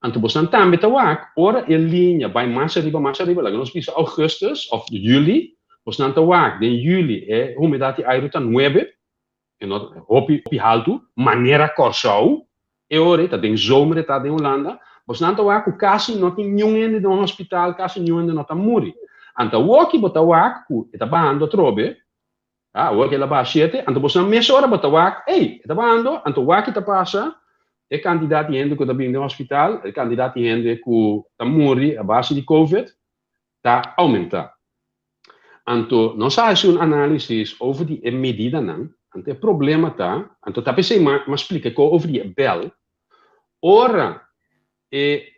Anto bosan também tawak, ora em linha, vai mais arriba, lá nós pisa augustus of juli, bosan tawak, de juli é umidade aero tá 9, e nós hopi alto, maneira corsau, e ora tá den zomer tá den Holanda, bosan tawak o quase não tem nenhum no hospital, quase nenhum não tá muri. Anta woki botawak ku eta bando trobe, woki la basiete, anta bosan mesora botawak, eta bando, anta waki ta passa, e candidato gente que está no hospital, e candidato gente que está morrendo a base de Covid, está aumentando. Então, nós fazemos análise over die medida, não. Então, o problema está, então, tá pensei, mas explica que over die bel, ora,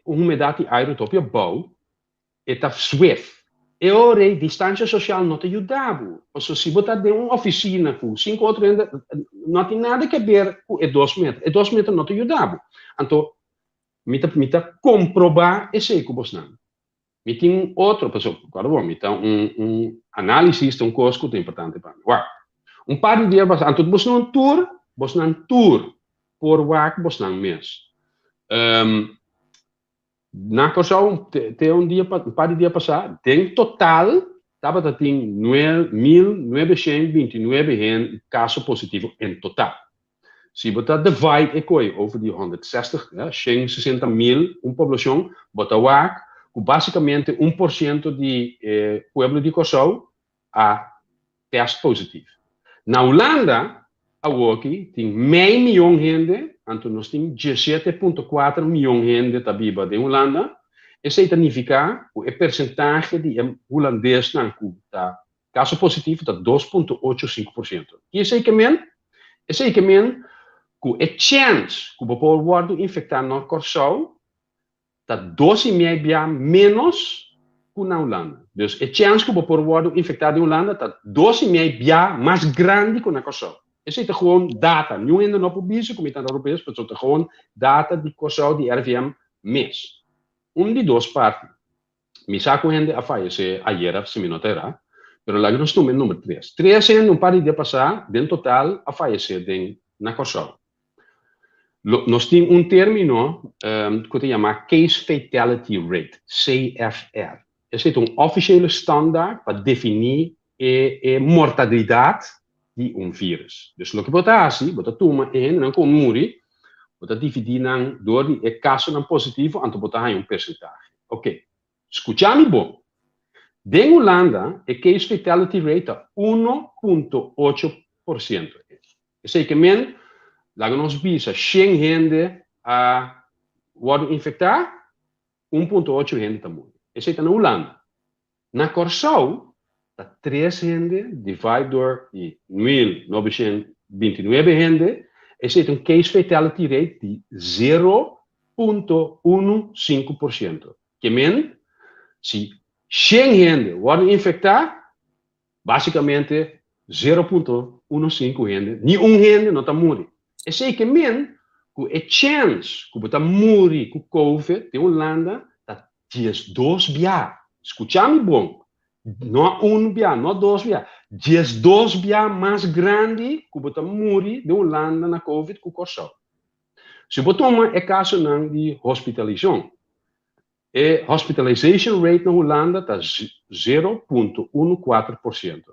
umidade aerotopia bouw, está swift. E ora, a distância social não te ajudava. Ou seja, se você tem uma oficina com 5 outros, não tem nada a ver com 2 metros. E 2 metros não te ajudava. Então, me comprovar esse que você não. Me tem outro, pessoal, claro, me tem análise de costo que é importante para mim. Par de dias, então, você não tour, por WAC, você não mês. Na Corsau, tem par de dias passado, tem total, estava tem 9.929 casos positivos em total. Se você divide over die 160, 60.000, uma população, você vai com basicamente 1% de pueblo de Corsau a teste positivo. Na Holanda, aqui tem meio milhão de gente, então nós temos 17,4 milhões de gente que vive em Holanda. Isso significa que o percentagem de holandeses que está caso positivo está 2,85%. E isso é que a chance que o povo pode infectar na Corsau está 2,5 menos que na Holanda. Então, a chance que o povo pode infectar na Holanda está 2,5 mais grande que na Corsau. Isso é gewoon data. Nu ainda não publica, como está europeus, mas é gewoon data de Corsau de RVM mês. De 2 partes. Me saco ainda a falecer ayer, se me notará, mas lá nós estamos em número 3. 3 é par de dia passar, em total, a falecer na Corsau. Nós temos termo que se chama Case Fatality Rate, CFR. Esse é oficiële standaard para definir a mortalidade de vírus. Dus o que você faz, você toma não com muri, você divide door die caso não positivo, então você tem percentagem. Ok. Escute-me bom. Em Holanda, a case fatality rate é 1,8%. Isso é que lá nós visa 100 gente a infectar, 1,8 gente também. Isso é na Holanda. Na Corsau, 3 gente divide door die 1.929 gente, esse é case fatality rate de 0,15%. Que se 100 gente worden infectar, basicamente 0,15 gente, nenhum gente não está morrendo. Esse é que a chance que você morrer com COVID em Holanda está 2 vezes. Escute-me bom. Não via, não 2 vezes. 2 vezes mais grande que você morrer de Holanda na COVID com Corsau. Se você toma o caso de hospitalização, a hospitalization rate na Holanda está 0,14%.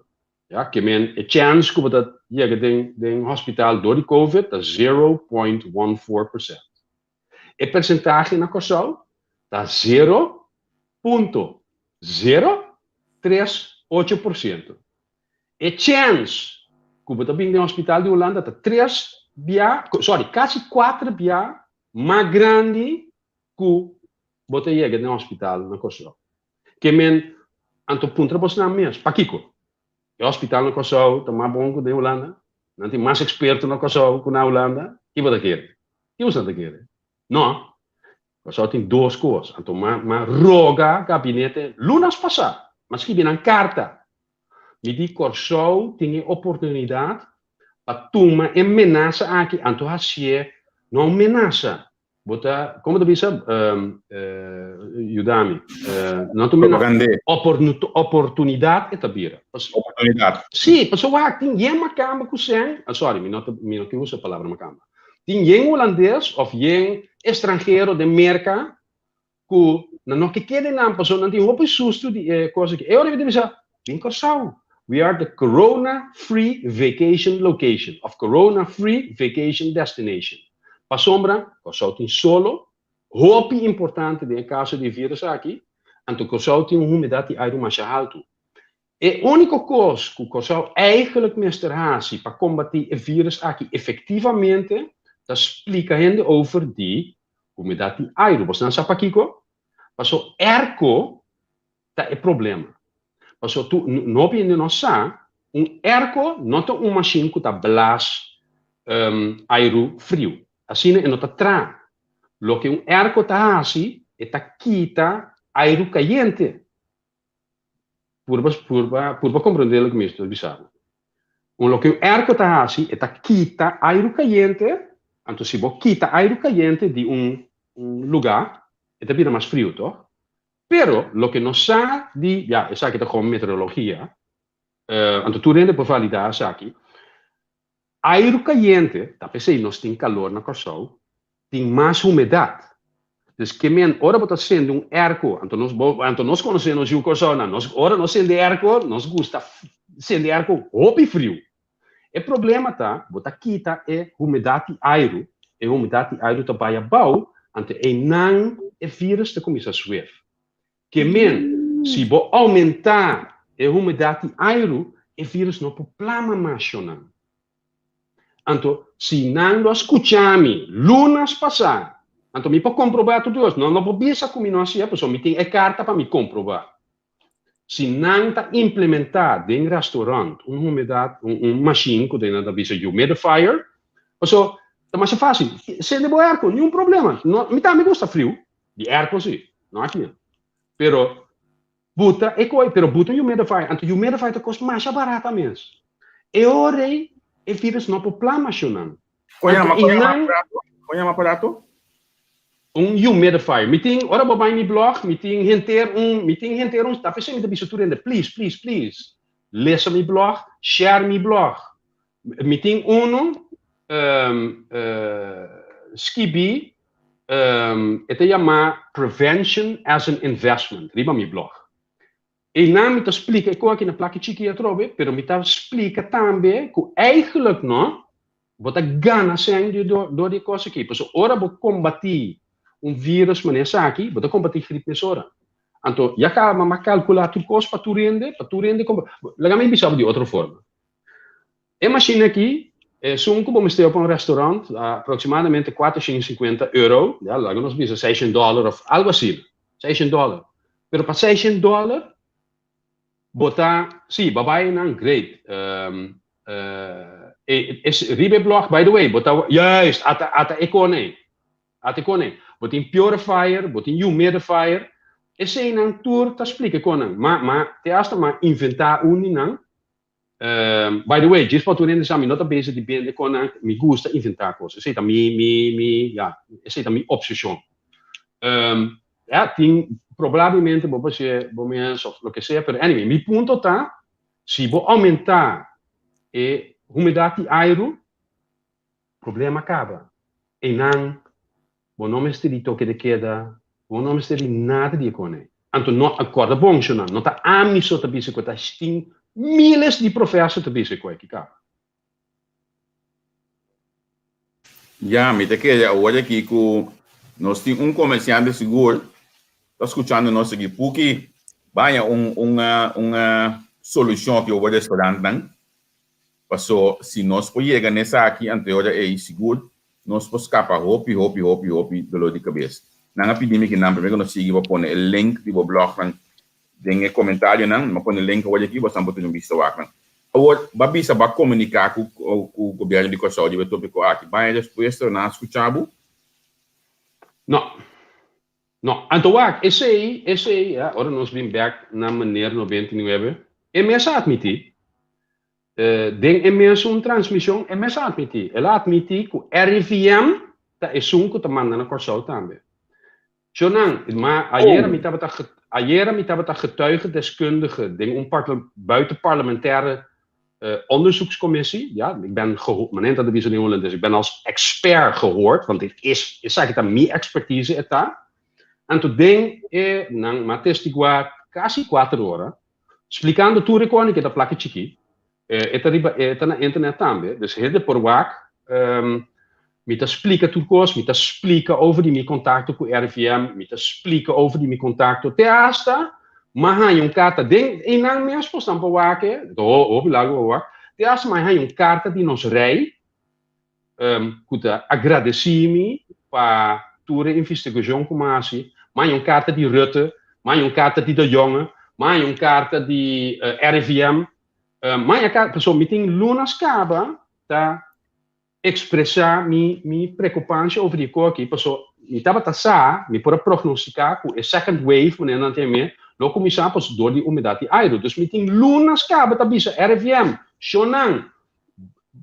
Ja, que a chance que você chega em hospital door de COVID está 0,14%. A percentagem na Corsau está 0,038%. A chance que você vem no hospital de Holanda está quase 4 vezes mais grande que você chega no hospital na Corsau. Que anto puntra você não mesmo, Paquico. O hospital na Corsau está mais bom que na Holanda. Não tem mais experto na Corsau que na Holanda. O que você quer? O que você quer? Não. Corsau tem 2 coisas. Então, roga gabinete lunas passar. Mas que vem na carta. Me diz Corsau tem a oportunidade para tomar ameaça aqui. Então, assim, não ameaça. Bota, como tu bisa, Yudami, não tu oportunidade é tabira. Oportunidade. Sim, pessoa tem ninguém macamba com sen, sorry, me não que usa a palavra macamba. Tem ninguém holandês ou ninguém estrangeiro de merca não que quede na pessoa não tem roupa susto de coisa que eu devo dizer bem Curaçao. We are the corona-free vacation location of corona-free vacation destination. Para sombra, Curaçao tem solo, roupa importante de caso de vírus aqui, então Curaçao tem uma umidade de mais alto. E a única coisa que Curaçao eigenlijk meester haast para combater o vírus aqui efetivamente, dat explica over die umidade de ar. Você não sabe aqui, passou erco tá é problema. Passou tu não pode não sabe erco não tem uma machine que tá blas ar frio. Assim não tá tra. Lo que erco tá assim é tá quita ar caliente. Por compreender o que me estou dizendo. Lo que erco tá assim é tá quita ar caliente. Então se você quita ar caliente de lugar, é também mais frio, toch? Pero lo que não sabe, ja, essa aqui tá com meteorologia. Então tu rende por validar essa aqui. Ar caliente, tá pensando nós tem calor na Curaçao, tem mais umidade. Dus que men ora botar sendo erco, então nós conhecemos o Curaçao, ora nós sendo erco, nós gosta sendo erco roupa frio. O problema tá, botar quita é umidade aero, e umidade aero tá baia bau, ante não é vírus que começa a subir. Que men, se bo aumentar a umidade aero, o vírus não problema mais não. Então, se não escutamos lunas passar, então me pode comprovar tudo isso. Não pode pensar como assim, a pessoa me tem a carta para me comprovar. Se não está implementado em restaurante umidade, machine que tem a visa humidifier, pessoa é mais fácil. Se de boa arco, nenhum problema. Me também gosta frio, de arco sim, não é aqui. Pero buta é coi, pero buta humidifier, então humidifier custa mais barata mesmo. E ora o vírus não pode plamacionar. Qual é o aparato? Humidifier. Meeting, ora babai mi blog, meeting henter tá fazendo da bisatura ainda. Please. Leça mi blog, share mi blog. Meeting skibi, ete chama Prevention as an Investment. Riba mi blog. E na me explica, ik aqui na placa chiquinha trobe, pero me explica também que eigenlijk não, bota gana zijn door die coisa aqui. Pues ora vou combater vírus maneira aqui, bota combater gripe nessa hora. Então, já calma, calcular tudo coisa para tu rende, legalmente bisa de outra forma. A máquina aqui, se como estou para restaurante, aproximadamente €450, já logo nós bisa $600 ou algo assim, $600. Pero para $600, botar, sim, babai não, great. Ribe blog, by the way, botar, juist, ata econe. Botin purifier, botin humidifier. Esse é um tour, tá explica conan. Mas te hasta ma inventar não. By the way, just para tu rende sami nota base de bem de conan, me gusta inventar coisas. Esse é esse é minha obsessão. Tem provavelmente vou fazer, vou me o que seja, pero anyway, mi ponto tá, se vou aumentar a umidade aero, problema acaba. E não bom nome é toque de queda, bom nome é nada de economia. Então, não acorda bom, não está a mim só também se coisa, tem milhares de professores também se coisa que cá. Já, me te queda, olha aqui que nós temos comerciante de seguro, está escutando nós aqui, porque vai uma solução que eu vou restaurante, não? Passou, se nós podemos nessa aqui, anterior é seguro, nós podemos escapar hopi, dolor de cabeça. Não é pedir que não, primeiro nós seguimos para pôr o link do blog, tem comentário, não, mas põe o link olha aqui, você pode visto lá. Agora, babisa vai comunicar com o governo de Curaçao, de tópico aqui, vai depois tornar escutado? Não. Então, esse aí, agora nós vimos back na maneira 99, é mesmo admitir. Den emerson transmissão é mesmo admitir. Ela admitir que o RIVM é que te manda na Curaçao também. Maar ayer me estava getuige deskundige ding buitenparlementaire onderzoekscommissie. Ja, ik ben gehoord, meneer dat is in Holland, dus ik ben als expert gehoord, want dit is eigenlijk meer expertise eta. Anto den nang matestigua quase 4 horas, explicando tudo que da placa chiqui. Eta na internet também, dus heel de porwaak, me te explica tudo coisa, me te explica over die mijn contacten com RIVM, me te explica over die mijn contacten te hasta, maar hij carta ding en nang mes pos dan porwaak, do lago wak, te hasta maar hij carta die nos rei, kuta agradecimi pa toere investigação comasi, maar carta die Rutte, maar carta die de Jonge, maar carta die RIVM. Maar a pessoa me tem lunas caba tá expressar mi preocupação over die coisa, pessoa me tava tassar, me pode prognosticar com a second wave, mas não tem mais, não começar por door die umidade aero, dus me tem lunas caba tá bisa RVM, Shonan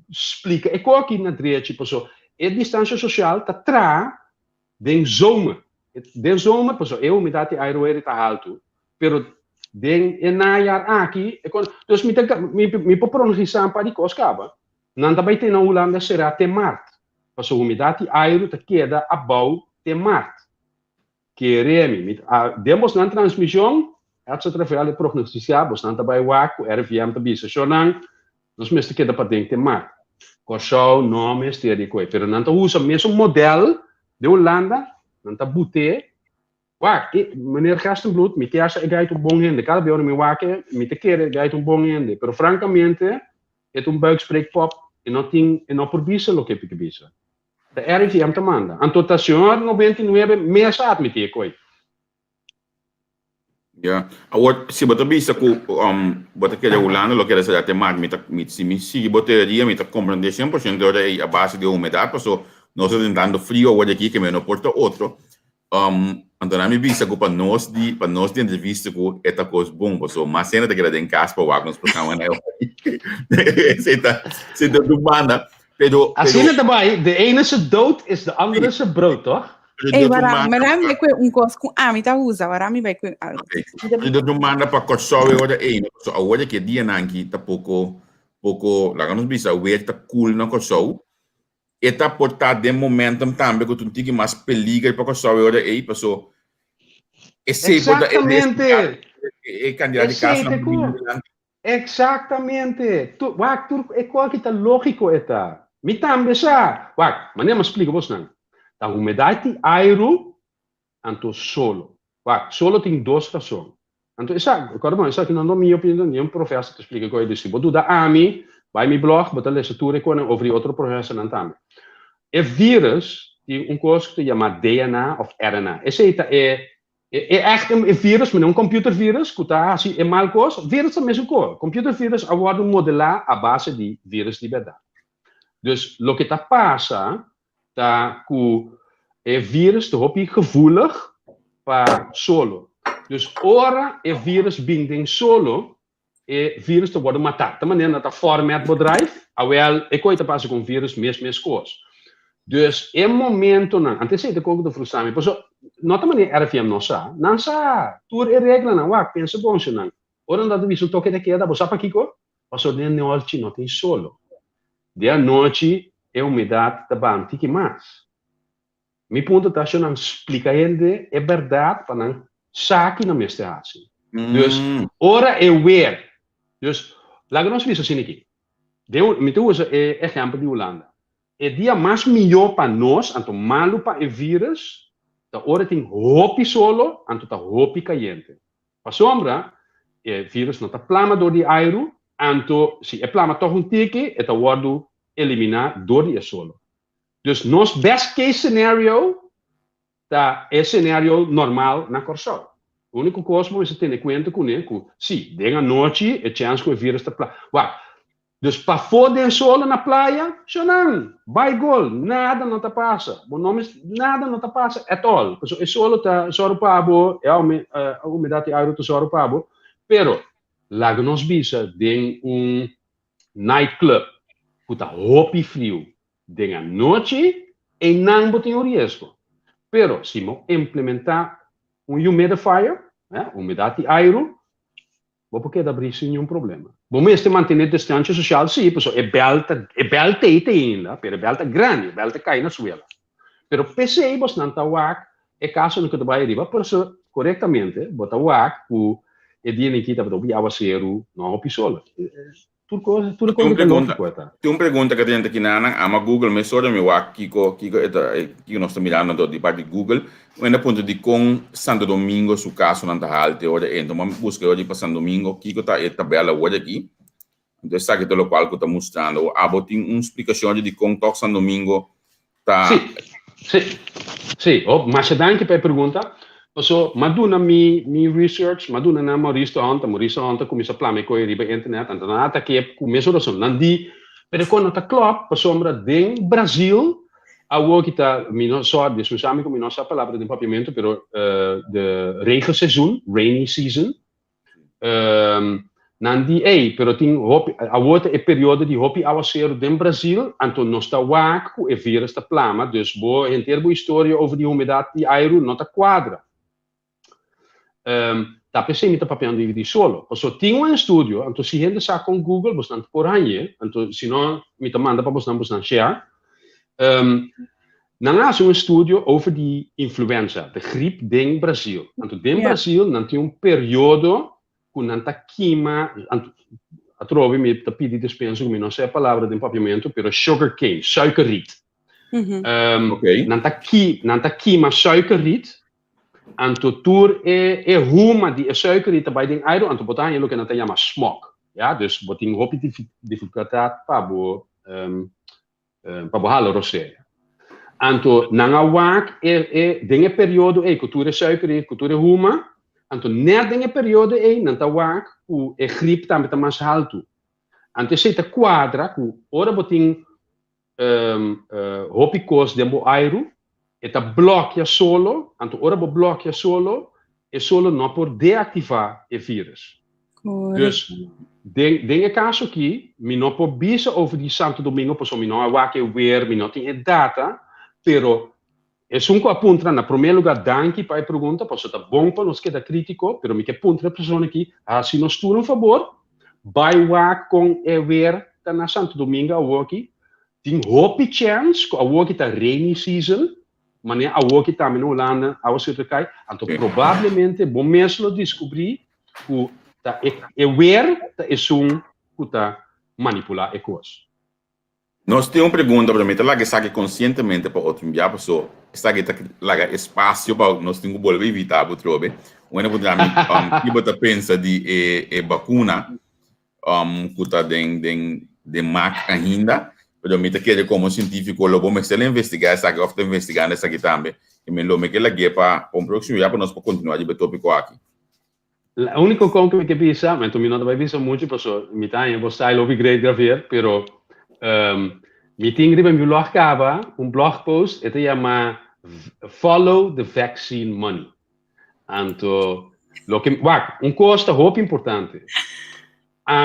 explica e coisa na direita, pessoa, a distância social tá tra den zomer, pessoa, a umidade aero tá alto, pero den najaar aqui, dus me pronunciar para die koskaba. Nanta bij ten Holanda será até março. Pas a umidade aero te queda above te março. Queremos, demos na transmissão, het se treffer de prognosticar, bos nanta bij waku, RVM te bisa. Zolang, dus meeste queda para den te março. Corso, nome, esteria coi. Pero nanta usa mesmo model de Holanda, nanta bute. Wak, meneer Gastenbloed, me terça é gaito bom rende. Cada vez me waken, me te quer gaito bom rende. Pero francamente, é buikspreekpop e não por bisa lo que pique bisa. Da RIVM te manda. Antotação 99 meses me te coi. Ja, agora se botar bisa com botar que a Holanda lo que era ser mar, me se botar dia me tá compreender 100% a base de umidade, passou nós tentando frio agora aqui que me não porta outro. Então, a minha vista para nós de entrevista com esta coisa bom, pessoal, mas cena de que em casa para o nos programa né, você tá do banda, pero assim é também, de ene se dood is de andere se brood, toch? Ei, marami vai coisa com me tá usa, marami vai com eu do banda para cortar agora so agora que dia nanki tá pouco lá nos vista o tá cool na cortar eta portar de momentum também que tu tinha mais perigo para cortar agora pessoal. Exatamente. Exatamente. É qual que tá lógico eta. Me também já. Mas nem me explica você não. A umidade aero anto solo. Solo tem duas razões. Anto essa que não é minha opinião, nenhum professor que explica coisa desse. Bodo da AMI, vai me blog, botar legislatura com over outro processo não também. É vírus tem coisa que se chama DNA of RNA. Esse é echt een virus, maar een computervirus, que é mal coisa, vírus é a mesma coisa. Computervirus aborda modelar a base de vírus de verdade. Dus, o que passa, tá com o vírus de hopi gevoelig para solo. Dus, ora é vírus binding solo, é vírus te worden matado. De maneira que format bedrijf, awel, é coisa passa com vírus, mesmo coisa. Dus, é momento, antes de coisa do frustrame, nota maneira RFM não sa, tur e regra não, pensa bom se não. Ora não dá toque de queda, você para Kiko, passou de noite não tem solo. De noite é umidade da banda que mais. Me ponto tá se não explica ainda é verdade para não saque na mesma assim. Dus ora é weer. Dus lá nós vimos assim aqui. Me tu usa exemplo de Holanda. É dia mais melhor para nós, anto malo para o vírus. Da ora tem hopi solo, anto tá hopi caliente. Para sombra, o vírus não tá plama do de aero, anto se é plama toch tique, é tá word eliminar do de solo. Dus nos best case scenario tá é cenário normal na corso. O único coisa que você tem em conta com ele, se de noite é chance que o vírus tá plama. Dus para foder solo na praia, não, vai gol, nada não te passa. Bom nome, nada não te passa at all. É solo tá soro pabo, é a umidade aero tá soro pabo, pero lá que nós bisa de nightclub, que tá hopi frio, de noite e não tem o risco. Pero se mo implementar humidifier, umidade aero, porque dá brisa nenhum problema. Bom, este manter distância social, sim, pessoal, é belta ainda, pero é belta grande, é belta cai na suela. Pero PC, você não tá wak, é caso no que tu vai arriba, por isso, corretamente, bota o ac, e dia nem kita betul biar waseru não pisola. Tudo coisa que tem uma pergunta que a gente aqui na ama Google, mas só me wak kiko nós estamos mirando do parte de Google, ainda ponto de com Santo Domingo su caso não tá halte hoje, então vamos buscar hoje para Santo Domingo, kiko tá tabela hoje aqui. Então essa aqui pelo qual que tá mostrando, tem uma explicação de como toca Santo Domingo tá. Sim. Mas se dá que pergunta. So, maduna mi research, maduna na Maurício Anta começa a planear com ele na internet, então nada que começa a razão, não di, pero quando tá claro, para sombra de Brasil, a o que tá, só de seus amigos, não sabe a palavra de papiamento, pero de regenseizoen, rainy season, não di, pero tem a outra é período de hopi aguaceiro de Brasil, então não está waco e vira esta plama, dus bo em termo história over die umidade de aero não tá quadra. Tá pensei que papel de solo. Só tinha um estúdio, então se a gente sabe com Google, bastante por aí, então se não me manda para bastante share. Não há um estúdio over die influenza, de gripe em Brasil. Então, em Brasil, não tem um período que não está queima, a trove me está pedindo dispensa, como não sei a palavra de empapiamento, pero sugar cane, suikerriet. Não está queima suikerriet. Anto tour é ruma de suiker bij den aero, anto botar ele que não tem chama smog, ja, dus botin hopi dificuldade para halo rosé. Anto nanga wak dinge período cultura suiker, cultura ruma, anto net dinge período nanta wak o gripe também tá mais alto. Anto se ta quadra ku ora botin hopi cos dembo aero eta bloqueia solo, então ora bloqueia solo, e solo não pode deativar o vírus. Dus, den caso aqui, me não pode bisa over die Santo Domingo, porque me não há que ver, me não tem data, pero é que aponta na primeiro lugar, danke para a pergunta, porque está bom para nós que é crítico, pero me que aponta a pessoa aqui, se nós tudo um favor, vai lá com o ver, tá na Santo Domingo, aqui, tem hope chance, que está rainy season, mas a que está na Holanda, a outra cai, então provavelmente bom mesmo descobrir que tá é que tá manipular a coisa. Nós temos uma pergunta para mim, lá que sabe conscientemente para outro enviar para só, está que lá espaço para nós temos que voltar evitar para trobe. Quando você que você pensa de vacuna, que tá de mac ainda. Pero me queda como científico, lo vamos a investigar, essa que ofta investigando essa aqui também. E me lo me queda aqui para um próximo já para nós continuar de tópico aqui. A única coisa que pensa, mas tu me não vai pensar muito, porque me tá em você aí logo grande gravar, pero me tem que me blog acaba blog post, ele chama Follow the Vaccine Money. Então, lo que custo hope importante.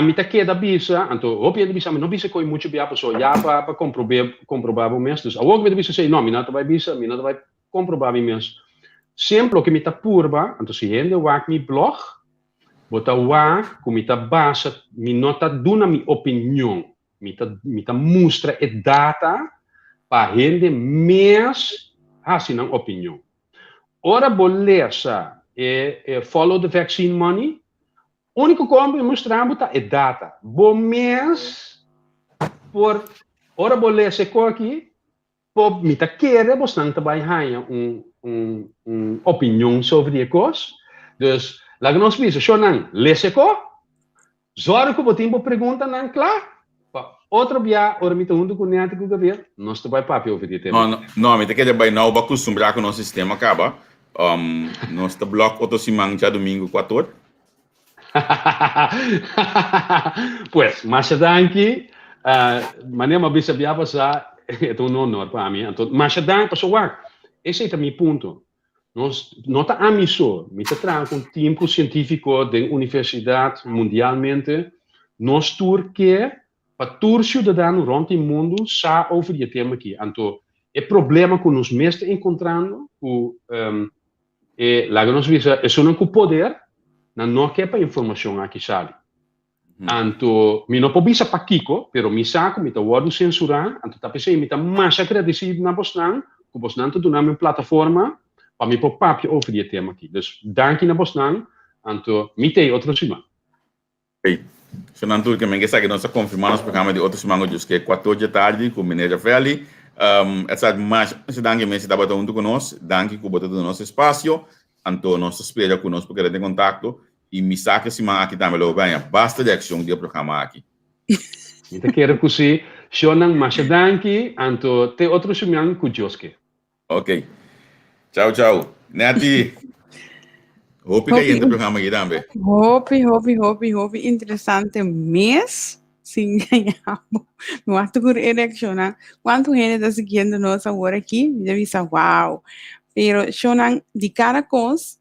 Me tá queda bisa, então hope ele bisa, não bisa coi muito bem a pessoa já para comprovar o mesmo. A outra bisa sei não, me não vai bisa, me não vai comprovar o mesmo. Sempre o que me tá purba, então se gente wak mi blog, bota wak, como me tá baixa, me não tá dando minha opinião, me tá mostra e data para gente mais assim não opinião. Ora bolesa follow the vaccine money. O único que mostramos é data. Bom mês, por ora bolesa aqui, por me tá querer bastante trabalhar opinião sobre a coisa. Dus, lá que nós vimos, só não, leseko, zora que o tempo pergunta não claro. Outro dia, ora me tá com o neto que o governo, nós vai papo over o tema. Não, me tá querer vai não, acostumbrar com o nosso sistema acaba. Nós tá bloco outro semana já domingo 4. Pues, mas danke, maneira bisa biar passar, é um honor para mim. Então, mas danke, pessoal, esse é o meu ponto. Nós não tá amisso, me traz um tempo científico da universidade mundialmente, nós turque para todos os cidadãos rond o mundo sabe over o tema aqui. Então, o problema que nós mesmo encontrando, lá que nós vimos, é só não com poder. Não quer para informação aqui sabe. Então, me não pode para Kiko, pero me saco, me tá guardo censurar, então tá pensando, me tá mais agradecido na Bosnan, que Bosnan tá dando uma plataforma para mim por papje over die tema aqui. Dus dank je na Bosnan, anto mitei outro semana. Hey, Fernando, que me que nós confirmamos o programa de outro semana que é 14 da tarde com o Mineira Velho. Essa mais danke me se dá para junto conosco, danke que botou no nosso espaço, anto nós espera conosco porque tem contato e me saca semana aqui também logo bem, basta de ação do programa aqui. Então quero que você shonan mais danke, anto te outro semana com Joske. Ok. Tchau, tchau. Neti. Hope que entra o programa aqui também. Hope. Interessante mês. Sim, ganhamos. No ato por eleição. Quanto gente está seguindo nós agora aqui? Deve ser uau. Pero, Shonan, de cada coisa,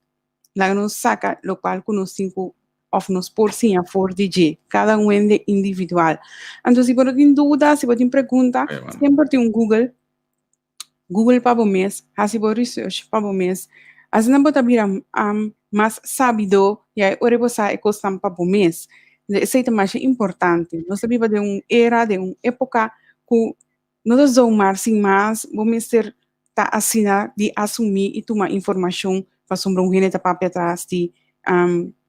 lá nos saca, lo qual conhecemos of nos por sim a for DJ. Cada um é individual. Então, se você tem dúvida, se você tem pergunta, sempre tem Google para o mês, se você research para o mês. As não pode abrir mais sabido e aí ora você é costam para o mês. Isso é mais importante. Nós sabemos de uma era, de uma época que nós somos sem mais, vamos ter assim de assumir e tomar informação para sobre um gente para atrás de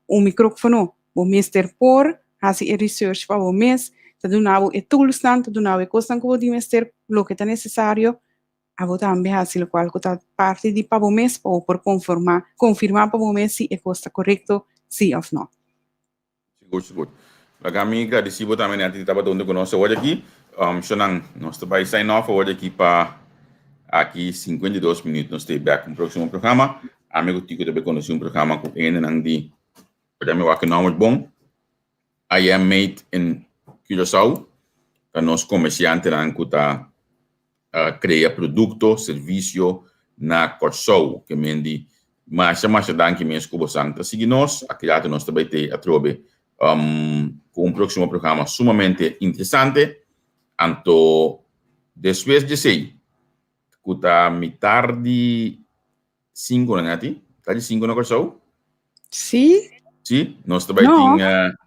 microfone. Vamos ter por assim research para o mês, tá do nabo e tools tanto do nabo e costam que podemos ter o que é necessário. A votar também assim, o qual está parte de para o mês ou por confirmar para o mês se é costa correto, sim ou não. Seguro. Laga amiga, decisivo também nanti estava dando conosco hoje aqui. Shonan, nós vai sign off hoje aqui para aqui 52 minutos nós temos back no próximo programa. Amigo Tico também conhece programa com ele nang di. Para mim o que não é bom. I am made in Curaçao. Para nós comerciantes nang kuta cria produto, serviço na Curaçao, que mendi mas danke mesmo que você está seguindo nós. Aqui nós também tem a trobe com próximo programa sumamente interessante. Anto depois de sei, kuta metade 5 na nati, tarde 5 na Curaçao? Sim. Sim, nós também tem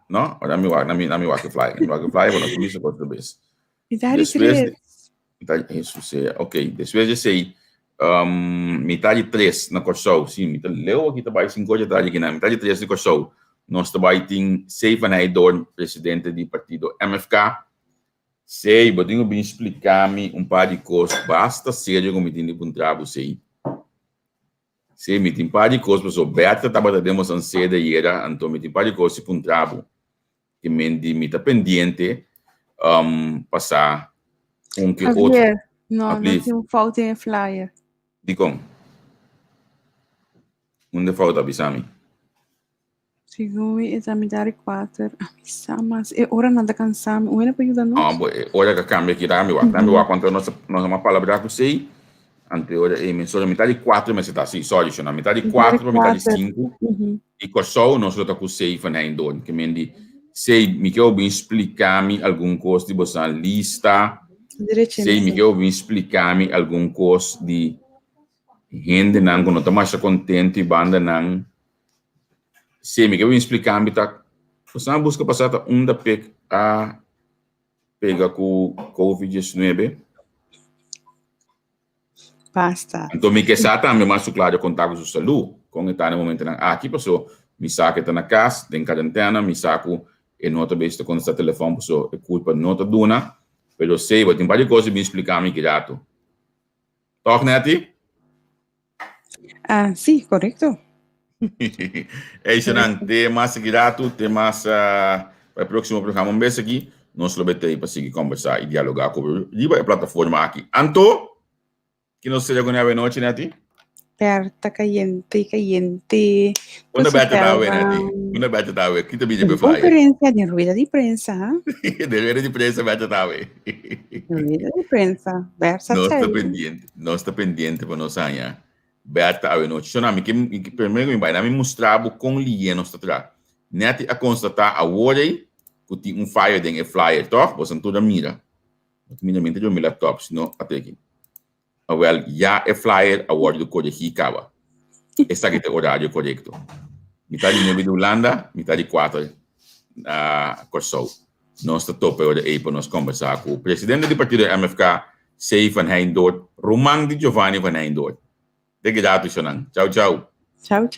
não, ora me walk fly, vou nós começar outra vez. Metade 3. Isso é, ok. Depois de sei, metade 3 na Curaçao, sim, metade leu aqui também 5 de tarde aqui na metade 3 na Curaçao. Nós também tem Seivan Haydorn, presidente do partido MFK. Sei, eu tenho bem explicar-me par de coisas, basta sério como tem de contrato, sei. Sei, me tem par de coisas, mas Berta estava dando uma sede e era, então me tem par de coisas com contrato, que me está pendente, passar com que outro. Não tem falta em flyer. De como? Onde falta, Bisami? Segundo examinar 4. Mas ora nada cansamos. Ué, para ajudar nós? Ora que cambia aqui, dá-me quanto nós uma palavra que sei. Ante ora mensualmente metade 4, mas está assim, sorry, na metade 4, metade 5. E com só nós está com 6 van Haydorn, que mendi sei, me quer bem explicar-me algum coisa de você lista. Sei, me quer bem explicar-me algum coisa de gente não quando está mais contente e banda não. Sei, me quer bem explicar-me tá. Você não busca passar da pega com COVID-19. Basta. Então, me quer também mais claro contato de saúde, com está no momento aqui passou, me saca está na casa, tem quarentena, me saco e nota besta quando está telefone passou, é culpa nota duna, pero sei, tem várias coisas me explicar me que dato. Toque neti? Sim, correto. É isso não, tem mais grato, tem mais para o próximo programa mês aqui, nós lo betei para seguir conversar e dialogar com a plataforma aqui. Anto que não seja com a noite, Neti? Perta, caliente. Onde bate a Neti? Onde bate a Tawe? Aqui também já foi. Conferência de ruída de prensa. De ruída de prensa bate a Tawe. Ruída de prensa. Versa Nós está pendente para nós amanhã. Bate a noite. Só não, que primeiro me vai mostrar com linha nós está atrás. Neti a constatar a hora que tem flyer dentro flyer, tá? Você não toda mira. Mira mente do meu laptop, senão até aqui. Well, já é flyer a hora do código Hikawa. Esse aqui é o horário correto. Metade de Holanda, metade 4 na Curaçao. Nós estamos topa aí para nós conversar com o presidente do partido MFK, Sei van Haydorn, Romang de Giovanni van Haydorn. Obrigado, Xonang. Tchau, tchau. Tchau, tchau.